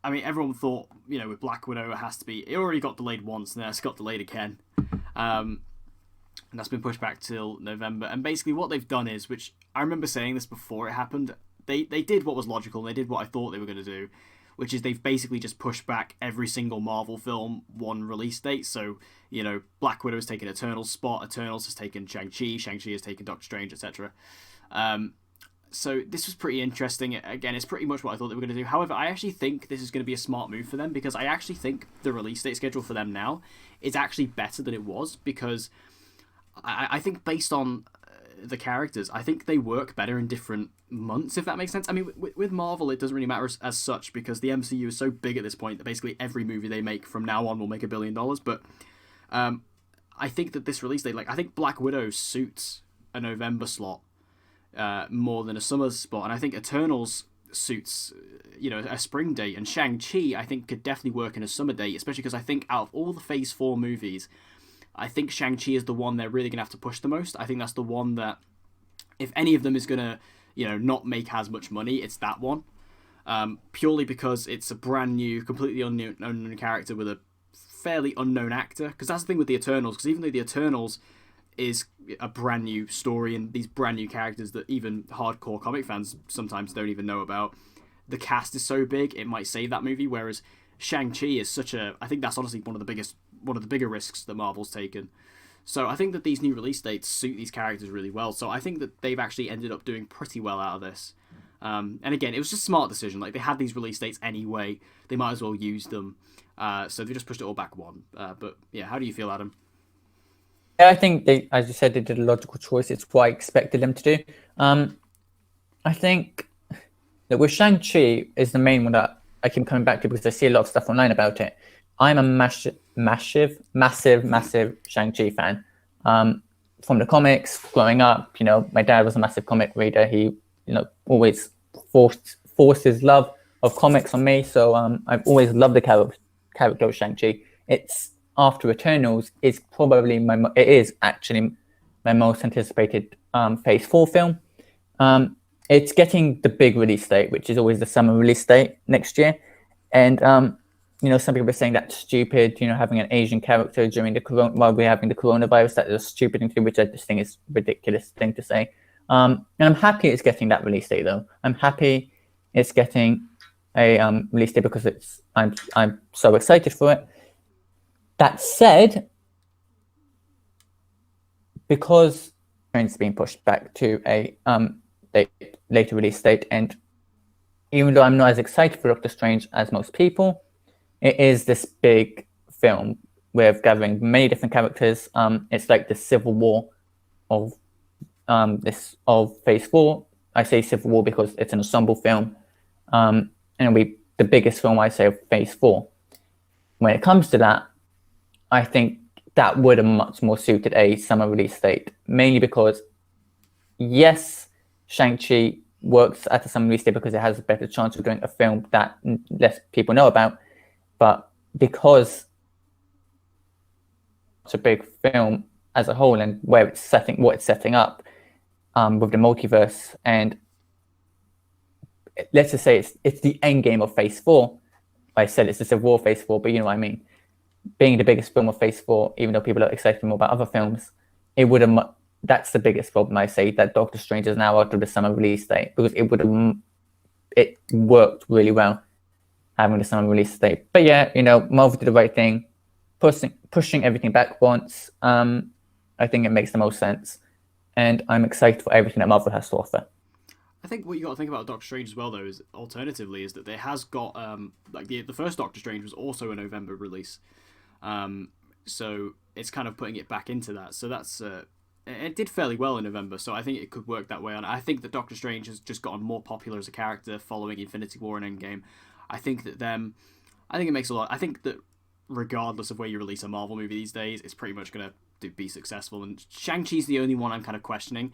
I mean, everyone thought, with Black Widow, it has to be. It already got delayed once, and then it's got delayed again. And that's been pushed back till November. And basically, what they've done is, which I remember saying this before it happened, they did what was logical, and they did what I thought they were going to do, which is they've basically just pushed back every single Marvel film one release date. So, Black Widow has taken Eternals' spot, Eternals has taken Shang-Chi, Shang-Chi has taken Doctor Strange, etc. So this was pretty interesting. Again, it's pretty much what I thought they were going to do. However, I actually think this is going to be a smart move for them, because I actually think the release date schedule for them now is actually better than it was, because I think based on the characters, I think they work better in different months, if that makes sense. I mean, with Marvel, it doesn't really matter as such, because the MCU is so big at this point that basically every movie they make from now on will make $1 billion. But I think that this release date, I think Black Widow suits a November slot more than a summer spot, and I think Eternals suits a spring date, and Shang-Chi I think could definitely work in a summer date, especially because I think out of all the Phase 4 movies, I think Shang-Chi is the one they're really going to have to push the most. I think that's the one that, if any of them is going to not make as much money, it's that one, purely because it's a brand new, completely unknown character with a fairly unknown actor, because that's the thing with the Eternals, because even though the Eternals is a brand new story and these brand new characters that even hardcore comic fans sometimes don't even know about, the cast is so big it might save that movie, whereas Shang-Chi is I think that's honestly one of the bigger risks that Marvel's taken. So I think that these new release dates suit these characters really well, so I think that they've actually ended up doing pretty well out of this. And again, it was just a smart decision. They had these release dates anyway, they might as well use them, so they just pushed it all back one. But yeah, how do you feel, Adam? Yeah, I think they, as you said, they did a logical choice. It's what I expected them to do. I think that with Shang-Chi is the main one that I keep coming back to, because I see a lot of stuff online about it. I'm a massive Shang-Chi fan. From the comics, growing up, my dad was a massive comic reader. He, always forced his love of comics on me. So I've always loved the character of Shang-Chi. It's after Eternals is probably it is actually my most anticipated Phase 4 film. It's getting the big release date, which is always the summer release date next year. And, some people are saying that's stupid, having an Asian character during while we're having the coronavirus, that is a stupid thing to do, which I just think is a ridiculous thing to say. And I'm happy it's getting that release date, though. I'm happy it's getting a release date, because I'm so excited for it. That said, because it's being pushed back to a later release date, and even though I'm not as excited for Doctor Strange as most people, it is this big film with gathering many different characters. It's like the Civil War of Phase 4. I say Civil War because it's an ensemble film, and it'll be the biggest film, I say, of Phase 4. When it comes to that, I think that would have much more suited a summer release date, mainly because, yes, Shang-Chi works at a summer release date because it has a better chance of doing a film that less people know about, but because it's a big film as a whole, and what it's setting up with the multiverse, and let's just say it's the end game of Phase 4. I said it's the Civil War Phase 4, but you know what I mean. Being the biggest film of Phase 4, even though people are excited more about other films, that's the biggest problem, I say, that Doctor Strange is now out of the summer release date, because it worked really well having the summer release date. But yeah, Marvel did the right thing, pushing everything back once. I think it makes the most sense, and I'm excited for everything that Marvel has to offer. I think what you got to think about Doctor Strange as well, though, is alternatively is that it has got the first Doctor Strange was also a November release. So it's kind of putting it back into that. So that's it did fairly well in November, so I think it could work that way on. I think that Doctor Strange has just gotten more popular as a character following Infinity War and Endgame. I think it makes a lot. I think that regardless of where you release a Marvel movie these days, it's pretty much going to be successful. And Shang-Chi's the only one I'm kind of questioning.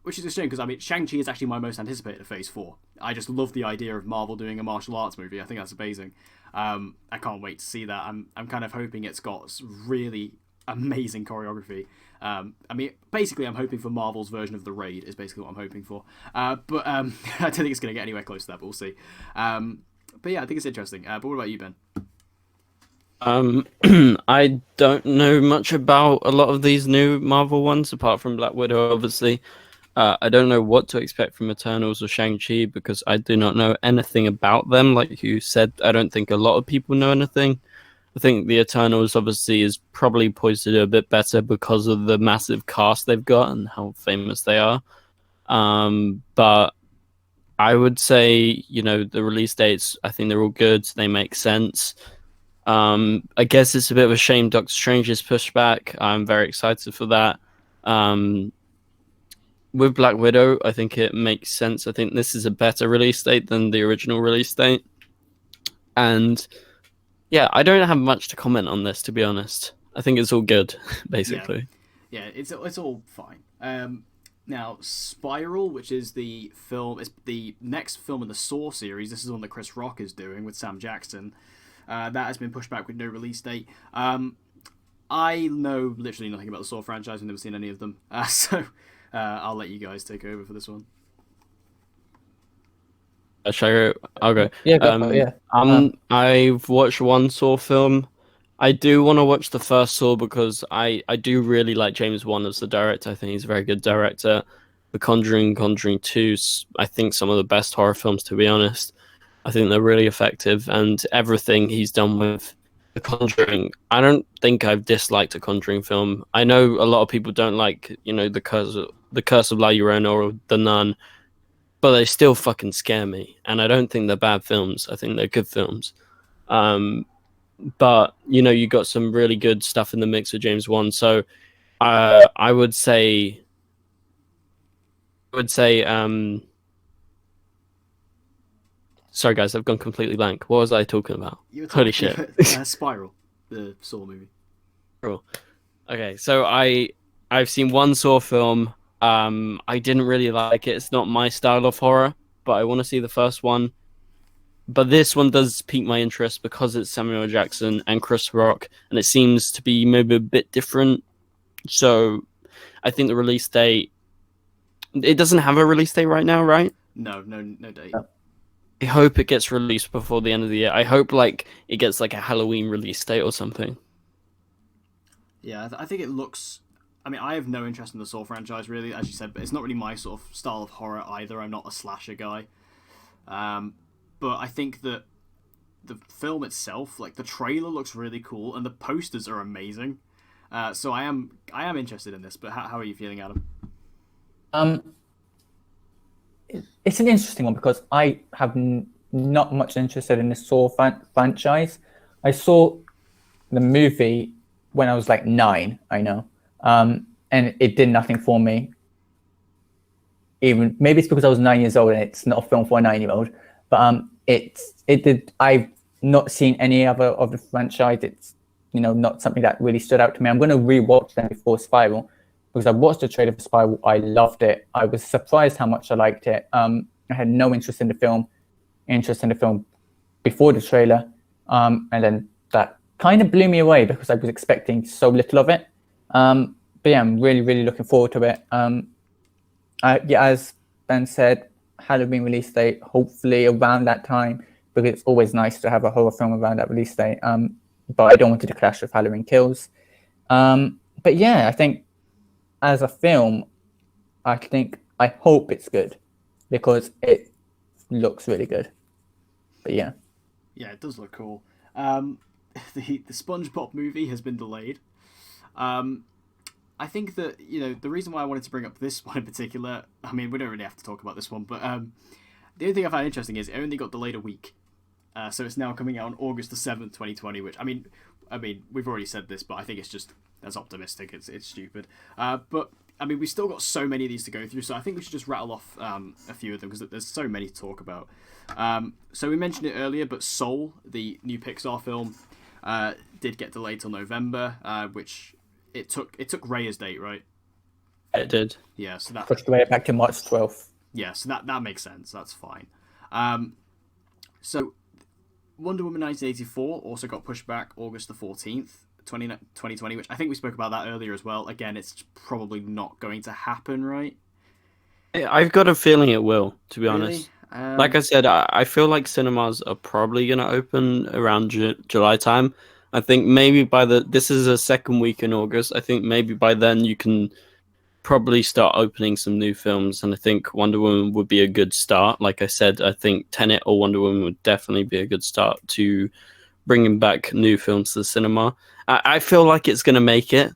which is a shame because I mean Shang-Chi is actually my most anticipated of Phase 4. I just love the idea of Marvel doing a martial arts movie. I think that's amazing. I can't wait to see that. I'm kind of hoping it's got really amazing choreography. I mean, basically, I'm hoping for Marvel's version of The Raid is basically what I'm hoping for. But I don't think it's going to get anywhere close to that, but we'll see. But yeah, I think it's interesting. But what about you, Ben? I don't know much about a lot of these new Marvel ones, apart from Black Widow, obviously. I don't know what to expect from Eternals or Shang-Chi because I do not know anything about them. Like you said, I don't think a lot of people know anything. I think the Eternals obviously is probably poised to do a bit better because of the massive cast they've got and how famous they are. But I would say, the release dates, I think they're all good. They make sense. I guess it's a bit of a shame Doctor Strange is pushed back. I'm very excited for that. With Black Widow, I think it makes sense. I think this is a better release date than the original release date. And yeah, I don't have much to comment on this, to be honest. I think it's all good, basically. Yeah, it's all fine. Now, Spiral, which is the film, it's the next film in the Saw series. This is the one that Chris Rock is doing with Sam Jackson. That has been pushed back with no release date. I know literally nothing about the Saw franchise. I've never seen any of them. So I'll let you guys take over for this one. Shall I go? I'll go. Yeah, go for it, yeah. I've watched one Saw film. I do want to watch the first Saw because I do really like James Wan as the director. I think he's a very good director. The Conjuring 2, I think some of the best horror films, to be honest. I think they're really effective, and everything he's done with The Conjuring, I don't think I've disliked a Conjuring film. I know a lot of people don't like, The Curse of La Llorona or The Nun, but they still fucking scare me, and I don't think they're bad films. I think they're good films. But you got some really good stuff in the mix with James Wan, so I would say, sorry guys, I've gone completely blank. What was I talking about? Holy shit! Spiral, the Saw movie. Cool. Okay, so I've seen one Saw film. I didn't really like it. It's not my style of horror, but I want to see the first one. But this one does pique my interest because it's Samuel Jackson and Chris Rock, and it seems to be maybe a bit different. So I think the release date... It doesn't have a release date right now, right? No date. I hope it gets released before the end of the year. I hope it gets a Halloween release date or something. Yeah, I think it looks... I mean, I have no interest in the Saw franchise, really, as you said, but it's not really my sort of style of horror either. I'm not a slasher guy. But I think that the film itself, the trailer looks really cool, and the posters are amazing. So I am interested in this, but how are you feeling, Adam? It's an interesting one because I have not much interested in the Saw franchise. I saw the movie when I was 9, I know. And it did nothing for me. Even maybe it's because I was 9 years old and it's not a film for a 9-year-old. But it did. I've not seen any other of the franchise. It's not something that really stood out to me. I'm going to rewatch them before Spiral because I watched the trailer for Spiral. I loved it. I was surprised how much I liked it. I had no interest in the film before the trailer, and then that kind of blew me away because I was expecting so little of it. But yeah, I'm really, really looking forward to it. Yeah, as Ben said, Halloween release date, hopefully around that time, because it's always nice to have a horror film around that release date. But I don't want it to clash with Halloween Kills. But yeah, I think as a film, I hope it's good because it looks really good. But yeah. Yeah, it does look cool. The SpongeBob movie has been delayed. I think that, the reason why I wanted to bring up this one in particular, I mean, we don't really have to talk about this one, but the only thing I find interesting is it only got delayed a week. So it's now coming out on August the 7th, 2020, which, I mean, we've already said this, but I think it's just, that's optimistic. It's stupid. But, I mean, we've still got so many of these to go through, so I think we should just rattle off a few of them, because there's so many to talk about. So we mentioned it earlier, but Soul, the new Pixar film, did get delayed till November, which... It took Raya's date, right? It did. Yeah, so that Pushed away back to March 12th. yeah, so that makes sense. That's fine. So Wonder Woman 1984 also got pushed back August the 14th, 2020, which I think we spoke about that earlier as well. Again, it's probably not going to happen, right? I've got a feeling it will, to be Really? honest. Like I said, I feel like cinemas are probably going to open around July time. I think maybe this is a second week in August. I think maybe by then you can probably start opening some new films, and I think Wonder Woman would be a good start. Like I said, I think Tenet or Wonder Woman would definitely be a good start to bringing back new films to the cinema. I feel like it's going to make it,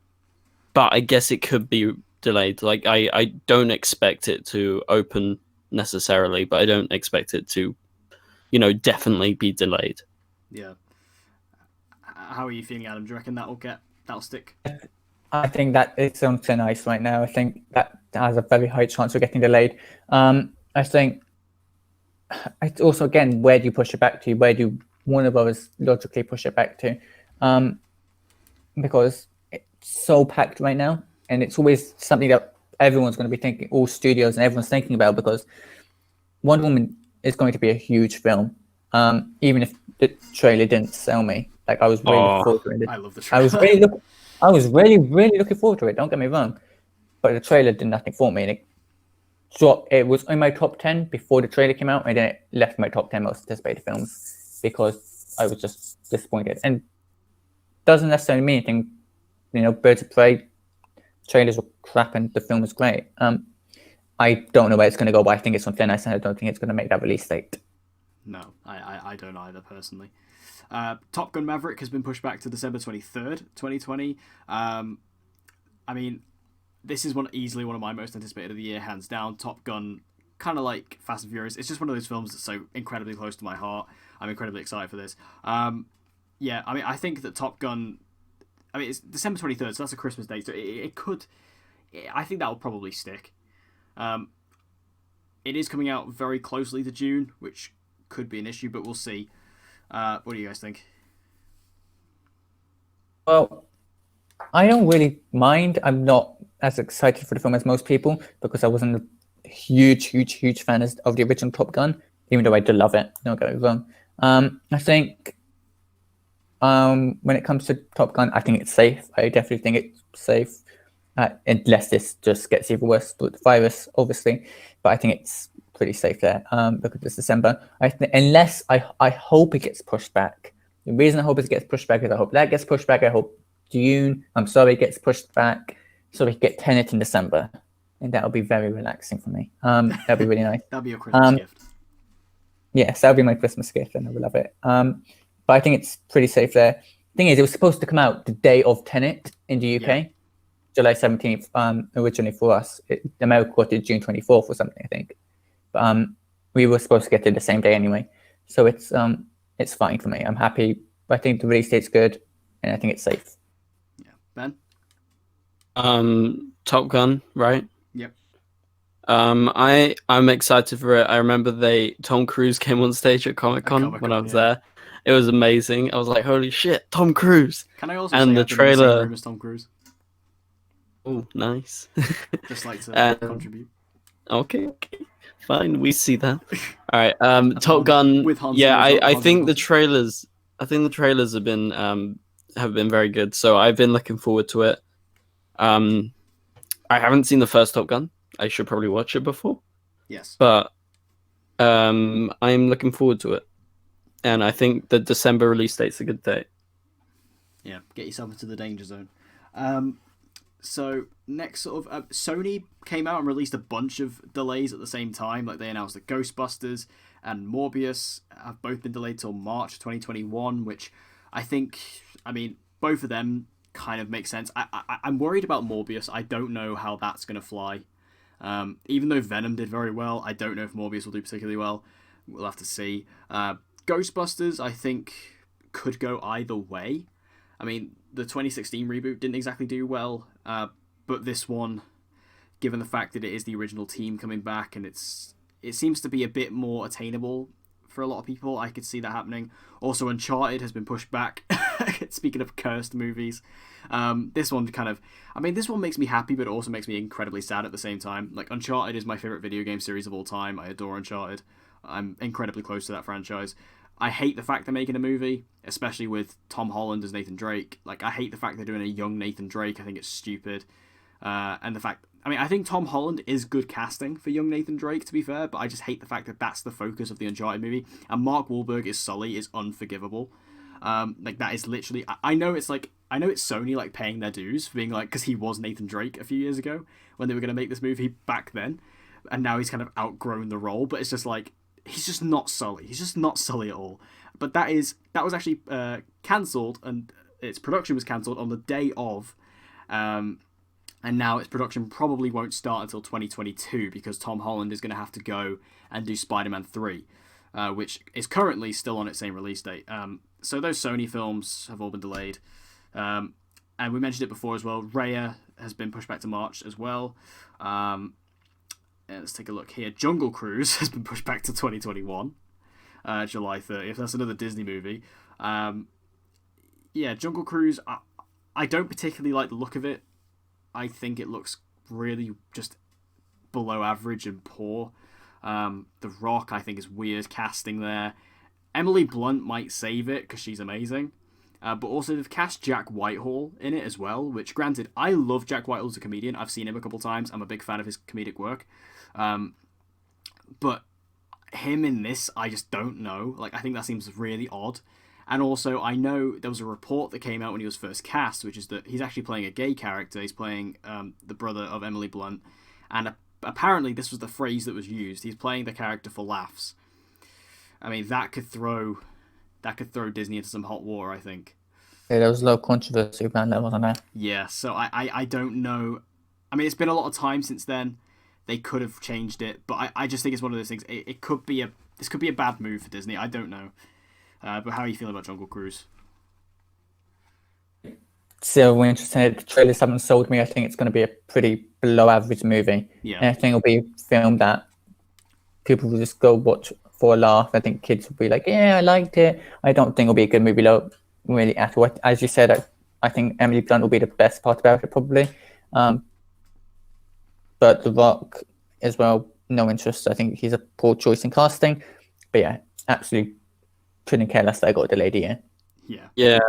but I guess it could be delayed. Like I don't expect it to open necessarily, but I don't expect it to, definitely be delayed. Yeah. How are you feeling, Adam? Do you reckon that'll stick? I think that it's on thin ice right now. I think that has a very high chance of getting delayed. I think it's also, again, where do you push it back to? Where do Warner Brothers logically push it back to? Because it's so packed right now, and it's always something that everyone's going to be thinking, all studios and everyone's thinking about, because Wonder Woman is going to be a huge film. Even if the trailer didn't sell me, like I was really looking forward to it. I love the trailer. I was really, really looking forward to it. Don't get me wrong, but the trailer did nothing for me. And it was in my top 10 before the trailer came out, and then it left my top 10 most anticipated films because I was just disappointed. And doesn't necessarily mean anything. Birds of Prey trailers were crap, and the film was great. I don't know where it's going to go, but I think it's on thin ice, and I don't think it's going to make that release date. No, I don't either, personally. Top Gun Maverick has been pushed back to December 23rd, 2020. I mean, this is easily one of my most anticipated of the year, hands down. Top Gun, kind of like Fast and Furious. It's just one of those films that's so incredibly close to my heart. I'm incredibly excited for this. Yeah, I mean, I think that Top Gun... I mean, it's December 23rd, so that's a Christmas date, so it could... I think that will probably stick. It is coming out very closely to June, which could be an issue, but we'll see. What do you guys think? Well, I don't really mind. I'm not as excited for the film as most people because I wasn't a huge fan of the original Top Gun, even though I do love it. Don't get me wrong. I think when it comes to Top Gun, I think it's safe. I definitely think it's safe, unless this just gets even worse with the virus, obviously. But I think it's pretty safe there because it's December. Unless I hope it gets pushed back. The reason I hope it gets pushed back is I hope that gets pushed back. I hope Dune, gets pushed back so we can get Tenet in December. And that'll be very relaxing for me. That'll be really nice. That'll be your Christmas gift. Yes, that'll be my Christmas gift, and I will love it. But I think it's pretty safe there. Thing is, it was supposed to come out the day of Tenet in the UK. Yeah. July 17th, originally for us. America got it June 24th or something, I think. But we were supposed to get it the same day anyway. So it's fine for me. I'm happy. I think the release date's good, and I think it's safe. Yeah. Ben? Top Gun, right? Yep. I'm excited for it. I remember Tom Cruise came on stage at Comic-Con when I was there. It was amazing. I was like, holy shit, Tom Cruise. Can I also say the trailer in the same room as Tom Cruise? Oh, nice. Just like to contribute. Okay. Fine, we see that. All right. Top Gun. With Hans I think the trailers have been very good. So I've been looking forward to it. I haven't seen the first Top Gun. I should probably watch it before. Yes. But I'm looking forward to it. And I think the December release date's a good date. Yeah, get yourself into the danger zone. So next Sony came out and released a bunch of delays at the same time. Like they announced that Ghostbusters and Morbius have both been delayed till March 2021, which I mean, both of them kind of make sense. I'm worried about Morbius. I don't know how that's going to fly. Even though Venom did very well, I don't know if Morbius will do particularly well. We'll have to see. Ghostbusters, I think, could go either way. I mean, the 2016 reboot didn't exactly do well, but this one, given the fact that it is the original team coming back and it seems to be a bit more attainable for a lot of people, I could see that happening. Also, Uncharted has been pushed back Speaking of cursed movies, this one this one makes me happy, but it also makes me incredibly sad at the same time. Like, Uncharted is my favorite video game series of all time. I adore Uncharted. I'm incredibly close to that franchise. I hate the fact they're making a movie, especially with Tom Holland as Nathan Drake. Like, I hate the fact they're doing a young Nathan Drake. I think it's stupid. And the fact, I think Tom Holland is good casting for young Nathan Drake, to be fair, but I just hate the fact that that's the focus of the Uncharted movie. And Mark Wahlberg as Sully is unforgivable. Like, that is literally, I know it's Sony, like, paying their dues for being like, because he was Nathan Drake a few years ago when they were going to make this movie back then, and now he's kind of outgrown the role, but it's just like, he's just not Sully. He's just not Sully at all. But that was actually cancelled, and its production was cancelled on the day of, and now its production probably won't start until 2022 because Tom Holland is going to have to go and do Spider-Man 3, which is currently still on its same release date. So those Sony films have all been delayed. And we mentioned it before as well. Raya has been pushed back to March as well. Let's take a look here. Jungle Cruise has been pushed back to 2021, July 30th. That's another Disney movie. Jungle Cruise, I don't particularly like the look of it. I think it looks really just below average and poor. The Rock, I think, is weird casting there. Emily Blunt might save it because she's amazing. But also they've cast Jack Whitehall in it as well, which, granted, I love Jack Whitehall as a comedian. I've seen him a couple times. I'm a big fan of his comedic work. But him in this, I just don't know. Like, I think that seems really odd. And also, I know there was a report that came out when he was first cast, which is that he's actually playing a gay character. He's playing the brother of Emily Blunt. And apparently this was the phrase that was used. He's playing the character for laughs. I mean, that could throw Disney into some hot water, I think. Yeah, there was a lot of controversy around that, wasn't there? Yeah, so I don't know. I mean, it's been a lot of time since then. They could have changed it, but I just think it's one of those things. This could be a bad move for Disney. I don't know. But how are you feeling about Jungle Cruise? Still interested. The trailers haven't sold me. I think it's going to be a pretty below average movie. Yeah. And I think it'll be a film that people will just go watch for a laugh. I think kids will be like, yeah, I liked it. I don't think it'll be a good movie, though, really, at all. As you said, I think Emily Blunt will be the best part about it, probably. But The Rock, as well, no interest. I think he's a poor choice in casting. But yeah, absolutely couldn't care less that I got delayed a year. Yeah. Yeah.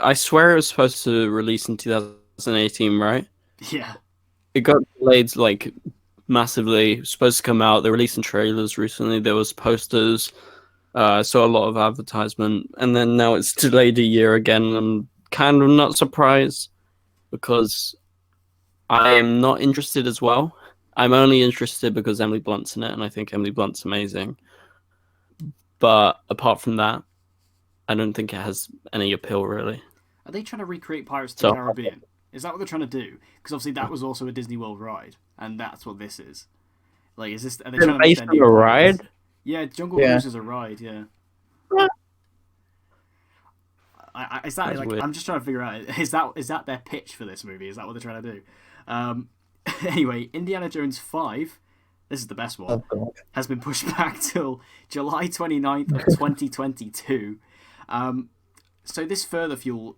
I swear it was supposed to release in 2018, right? Yeah. It got delayed, like, massively. It was supposed to come out. They're releasing trailers recently. There was posters. Saw a lot of advertisement. And then now it's delayed a year again. I'm kind of not surprised because I am not interested as well. I'm only interested because Emily Blunt's in it, and I think Emily Blunt's amazing. But apart from that, I don't think it has any appeal, really. Are they trying to recreate Pirates of the Caribbean? Is that what they're trying to do? Because obviously that was also a Disney World ride, and that's what this is. Like, is this? Are they trying to make based on a ride? Yeah, Jungle Cruise is a ride. Yeah. Is that That's like? weird. I'm just trying to figure out. Is that their pitch for this movie? Is that what they're trying to do? Anyway, Indiana Jones 5. This is the best one. Oh, God. Has been pushed back till July 29th of 2022. So this further fuels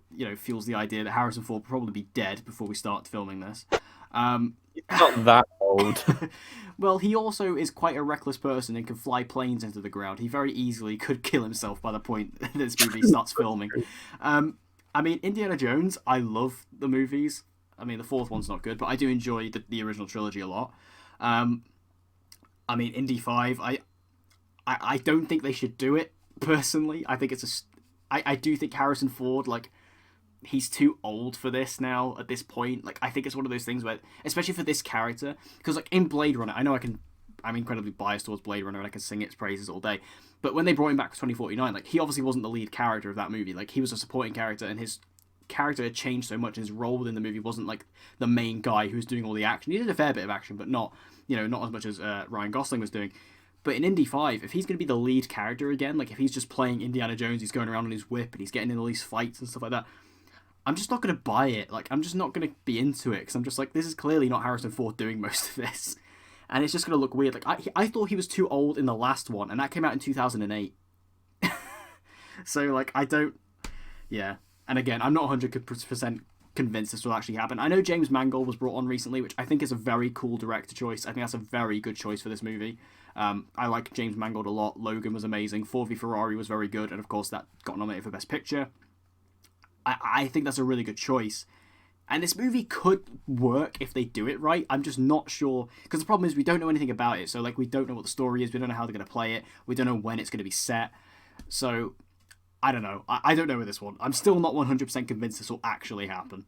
the idea that Harrison Ford will probably be dead before we start filming this. He's not that old. Well, he also is quite a reckless person and can fly planes into the ground. He very easily could kill himself by the point this movie starts filming. I mean, Indiana Jones, I love the movies. I mean, the fourth one's not good, but I do enjoy the original trilogy a lot. I mean, Indy 5, I don't think they should do it, personally. I think I do think Harrison Ford, like, he's too old for this now at this point. Like, I think it's one of those things where, especially for this character, because, like, in Blade Runner, I know I'm incredibly biased towards Blade Runner and I can sing its praises all day, but when they brought him back for 2049, like, he obviously wasn't the lead character of that movie. Like, he was a supporting character, and his character had changed so much, and his role within the movie wasn't, like, the main guy who was doing all the action. He did a fair bit of action, but not as much as Ryan Gosling was doing. But in Indy 5, if he's going to be the lead character again, like, if he's just playing Indiana Jones, he's going around on his whip and he's getting in all these fights and stuff like that, I'm just not going to buy it. Like, I'm just not going to be into it, because I'm just like, this is clearly not Harrison Ford doing most of this. And it's just going to look weird. Like, I thought he was too old in the last one, and that came out in 2008. So, like, I don't... Yeah, and again, I'm not 100% convinced this will actually happen. I know James Mangold was brought on recently, which I think is a very cool director choice. I think that's a very good choice for this movie. I like James Mangold a lot. Logan was amazing. Ford v Ferrari was very good, and of course that got nominated for Best Picture. I think that's a really good choice. And this movie could work if they do it right. I'm just not sure. Because the problem is we don't know anything about it. So, like, we don't know what the story is. We don't know how they're going to play it. We don't know when it's going to be set. So, I don't know. I don't know with this one. I'm still not 100% convinced this will actually happen.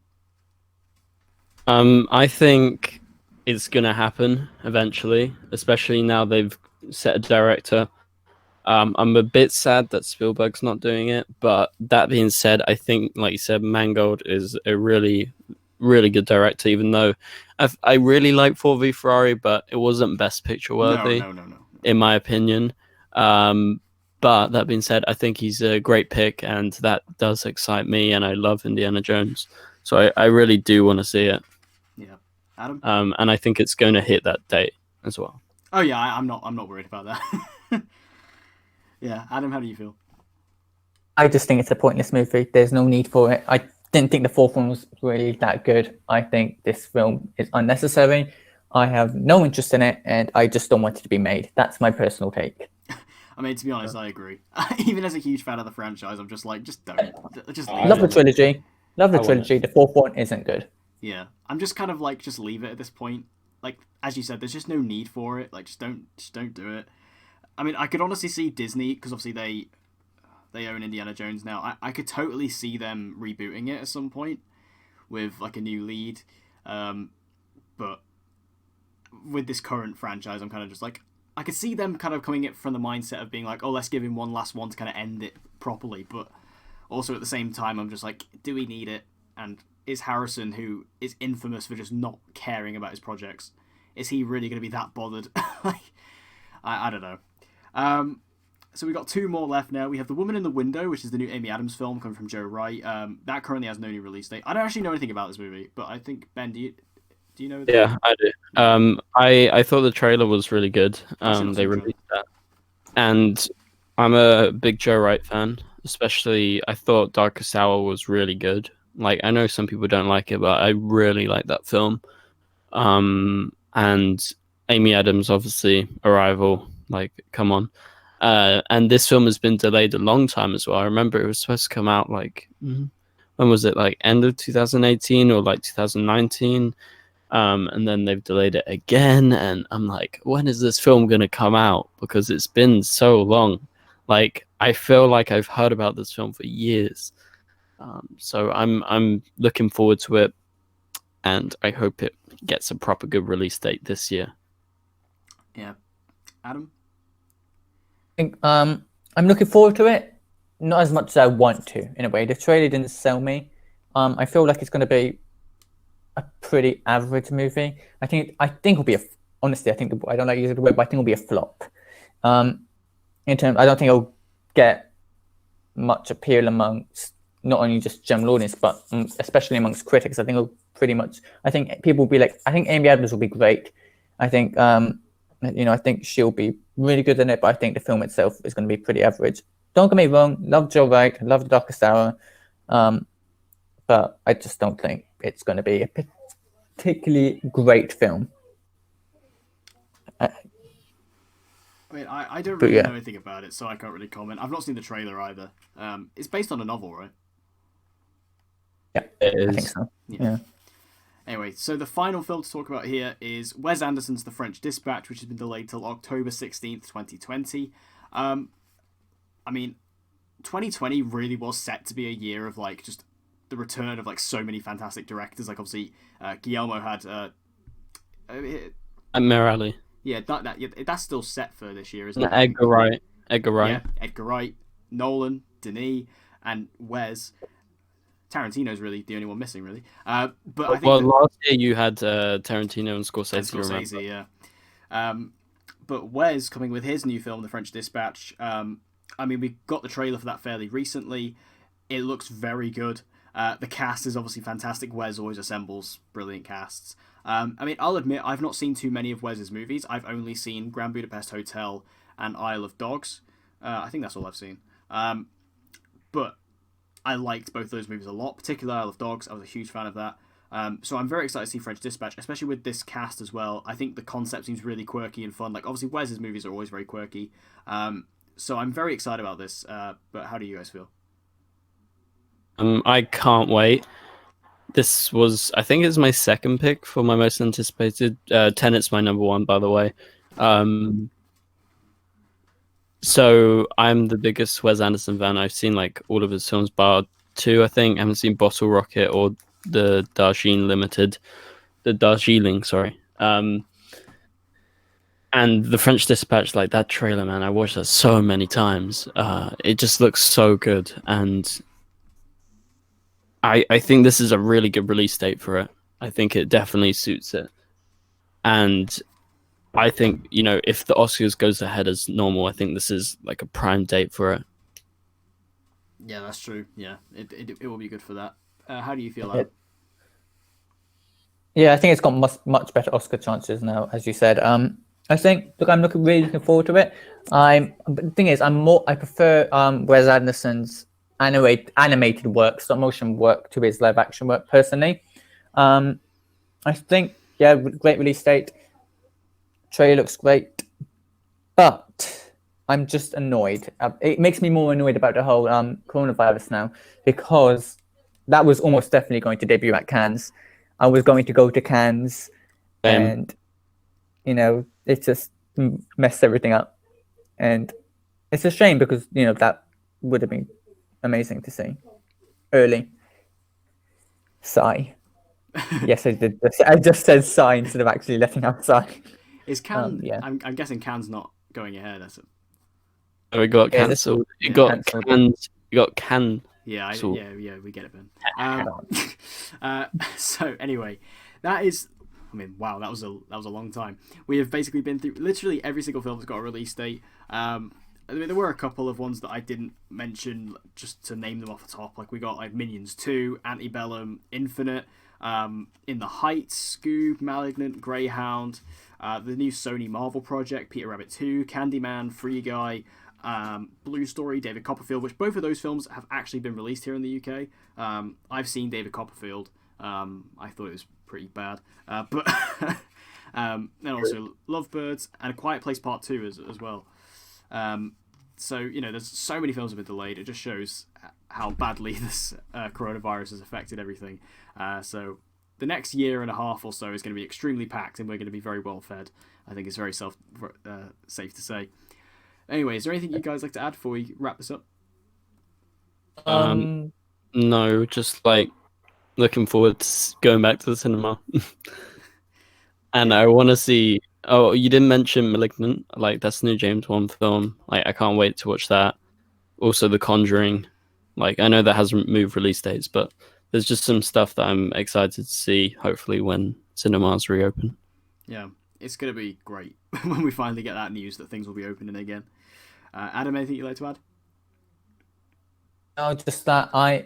I think it's gonna happen eventually, especially now they've set a director. I'm a bit sad that Spielberg's not doing it, but that being said, I think, like you said, Mangold is a really, really good director. Even though I really like 4v Ferrari, but it wasn't Best Picture worthy, No. in my opinion. But that being said, I think he's a great pick, and that does excite me. And I love Indiana Jones, so I really do want to see it. Yeah. Adam? And I think it's going to hit that date as well. Oh, yeah, I'm not worried about that. Yeah, Adam, how do you feel? I just think it's a pointless movie. There's no need for it. I didn't think the fourth one was really that good. I think this film is unnecessary. I have no interest in it, and I just don't want it to be made. That's my personal take. I mean, to be honest, I agree. Even as a huge fan of the franchise, I'm just like, just don't. Just leave Love the it. trilogy. Love the I want trilogy. The fourth one isn't good. Yeah, I'm just kind of like, just leave it at this point. Like, as you said, there's just no need for it. Like, just don't do it. I mean, I could honestly see Disney, because obviously they own Indiana Jones now. I could totally see them rebooting it at some point with like a new lead. But with this current franchise, I'm kind of just like, I could see them kind of coming it from the mindset of being like, oh, let's give him one last one to kind of end it properly. But also at the same time, I'm just like, do we need it? And is Harrison, who is infamous for just not caring about his projects, is he really going to be that bothered? Like, I don't know. So we got two more left now. We have The Woman in the Window, which is the new Amy Adams film coming from Joe Wright. That currently has no new release date. I don't actually know anything about this movie, but I think, Ben, do you know? Yeah, I do. I thought the trailer was really good. They released that, and I'm a big Joe Wright fan. Especially, I thought Darkest Hour was really good. Like, I know some people don't like it, but I really like that film. And Amy Adams, obviously, Arrival. Like, come on. And this film has been delayed a long time as well. I remember it was supposed to come out like, when was it? Like end of 2018 or like 2019. And then they've delayed it again. And I'm like, when is this film going to come out? Because it's been so long. Like, I feel like I've heard about this film for years. So I'm looking forward to it. And I hope it gets a proper good release date this year. Yeah. Adam? I'm looking forward to it, not as much as I want to. In a way, the trailer didn't sell me. I feel like it's going to be a pretty average movie. I think it'll be honestly. I don't like using the word, but I think it'll be a flop. In terms, I don't think it'll get much appeal amongst not only just general audience, but especially amongst critics. I think it'll pretty much. I think people will be like. I think Amy Adams will be great. I think I think she'll be really good in it, but I think the film itself is going to be pretty average. Don't get me wrong, love Joe Wright, love The Darkest Hour, but I just don't think it's going to be a particularly great film. I mean, I don't really know anything about it, so I can't really comment. I've not seen the trailer either. It's based on a novel, right? Yeah, I think so. Yeah. Anyway, so the final film to talk about here is Wes Anderson's The French Dispatch, which has been delayed till October 16th, 2020. I mean, 2020 really was set to be a year of, like, just the return of, like, so many fantastic directors. Like, obviously, Guillermo had... Merali. Yeah, that's still set for this year, isn't it? Edgar Wright. Yeah, Edgar Wright, Nolan, Denis, and Wes. Tarantino's really the only one missing, really. But I think last year you had Tarantino and Scorsese. Yeah. But Wes coming with his new film, The French Dispatch. I mean, we got the trailer for that fairly recently. It looks very good. The cast is obviously fantastic. Wes always assembles brilliant casts. I mean, I'll admit I've not seen too many of Wes's movies. I've only seen Grand Budapest Hotel and Isle of Dogs. I think that's all I've seen. But I liked both those movies a lot. Particularly Isle of Dogs. I was a huge fan of that. So I'm very excited to see French Dispatch, especially with this cast as well. I think the concept seems really quirky and fun. Like, obviously, Wes's movies are always very quirky. So I'm very excited about this. But how do you guys feel? I can't wait. This was, I think, it's my second pick for my most anticipated. Tenet's my number one, by the way. So I'm the biggest Wes Anderson fan. I've seen like all of his films, bar two, I think. I haven't seen Bottle Rocket or the Darjeeling, sorry. And the French Dispatch, like that trailer, man, I watched that so many times. It just looks so good, and I think this is a really good release date for it. I think it definitely suits it, and I think, you know, if the Oscars goes ahead as normal, I think this is like a prime date for it. Yeah, that's true. Yeah, it will be good for that. How do you feel, Yeah. Adam? Yeah, I think it's got much better Oscar chances now, as you said. I think, look, I'm really looking forward to it. But the thing is, I prefer Wes Anderson's animated work, stop motion work, to his live action work personally. I think, yeah, great release date. Trailer looks great, but I'm just annoyed. It makes me more annoyed about the whole coronavirus now, because that was almost definitely going to debut at Cannes. I was going to go to Cannes, and you know, it just messed everything up, and it's a shame because, you know, that would have been amazing to see early. Sigh. Yes, I did. I just said sigh instead of actually letting out sigh. Is Cannes? Yeah. I'm guessing Cannes not going ahead. That's it. Oh, it got Yeah, cancelled. It yeah, got cancelled. canned. It got canned. Yeah, So- yeah, we get it, Ben. So anyway, that is. I mean, wow, that was a long time. We have basically been through literally every single film that's got a release date. I mean, there were a couple of ones that I didn't mention, just to name them off the top. Like, we got like Minions 2, Antebellum, Infinite, In the Heights, Scoob, Malignant, Greyhound, the new Sony Marvel project, Peter Rabbit 2, Candyman, Free Guy, Blue Story, David Copperfield, which both of those films have actually been released here in the UK. I've seen David Copperfield. I thought it was pretty bad. But and also Lovebirds and A Quiet Place Part 2 as well. So, you know, there's so many films have been delayed. It just shows how badly this coronavirus has affected everything. So the next year and a half or so is going to be extremely packed, and we're going to be very well fed. I think it's very safe to say. Anyway, is there anything you guys like to add before we wrap this up? No, just like looking forward to going back to the cinema. And I want to see. Oh, you didn't mention *Malignant*. Like, that's the new James Wan film. Like, I can't wait to watch that. Also, *The Conjuring*. Like, I know that hasn't moved release dates, but there's just some stuff that I'm excited to see. Hopefully, when cinemas reopen. Yeah, it's gonna be great when we finally get that news that things will be opening again. Adam, anything you'd like to add? No, just that I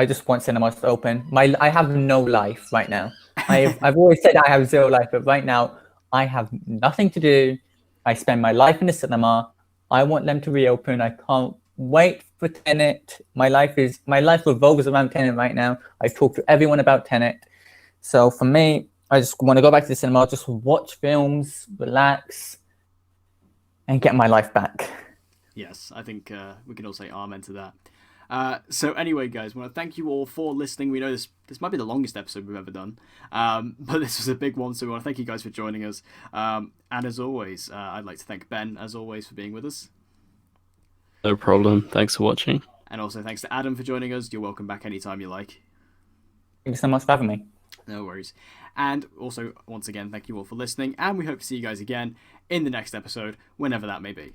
just want cinemas to open. I have no life right now. I've always said I have zero life, but right now I have nothing to do. I spend my life in the cinema. I want them to reopen. I can't wait for Tenet. My life revolves around Tenet right now. I talk to everyone about Tenet. So for me, I just want to go back to the cinema, just watch films, relax, and get my life back. Yes, I think we can all say amen to that. So anyway, guys, I want to thank you all for listening. We know this might be the longest episode we've ever done, but this was a big one, so we want to thank you guys for joining us. And as always, I'd like to thank Ben, as always, for being with us. No problem. Thanks for watching. And also thanks to Adam for joining us. You're welcome back anytime you like. Thank you so much for having me. No worries. And also, once again, thank you all for listening, and we hope to see you guys again in the next episode, whenever that may be.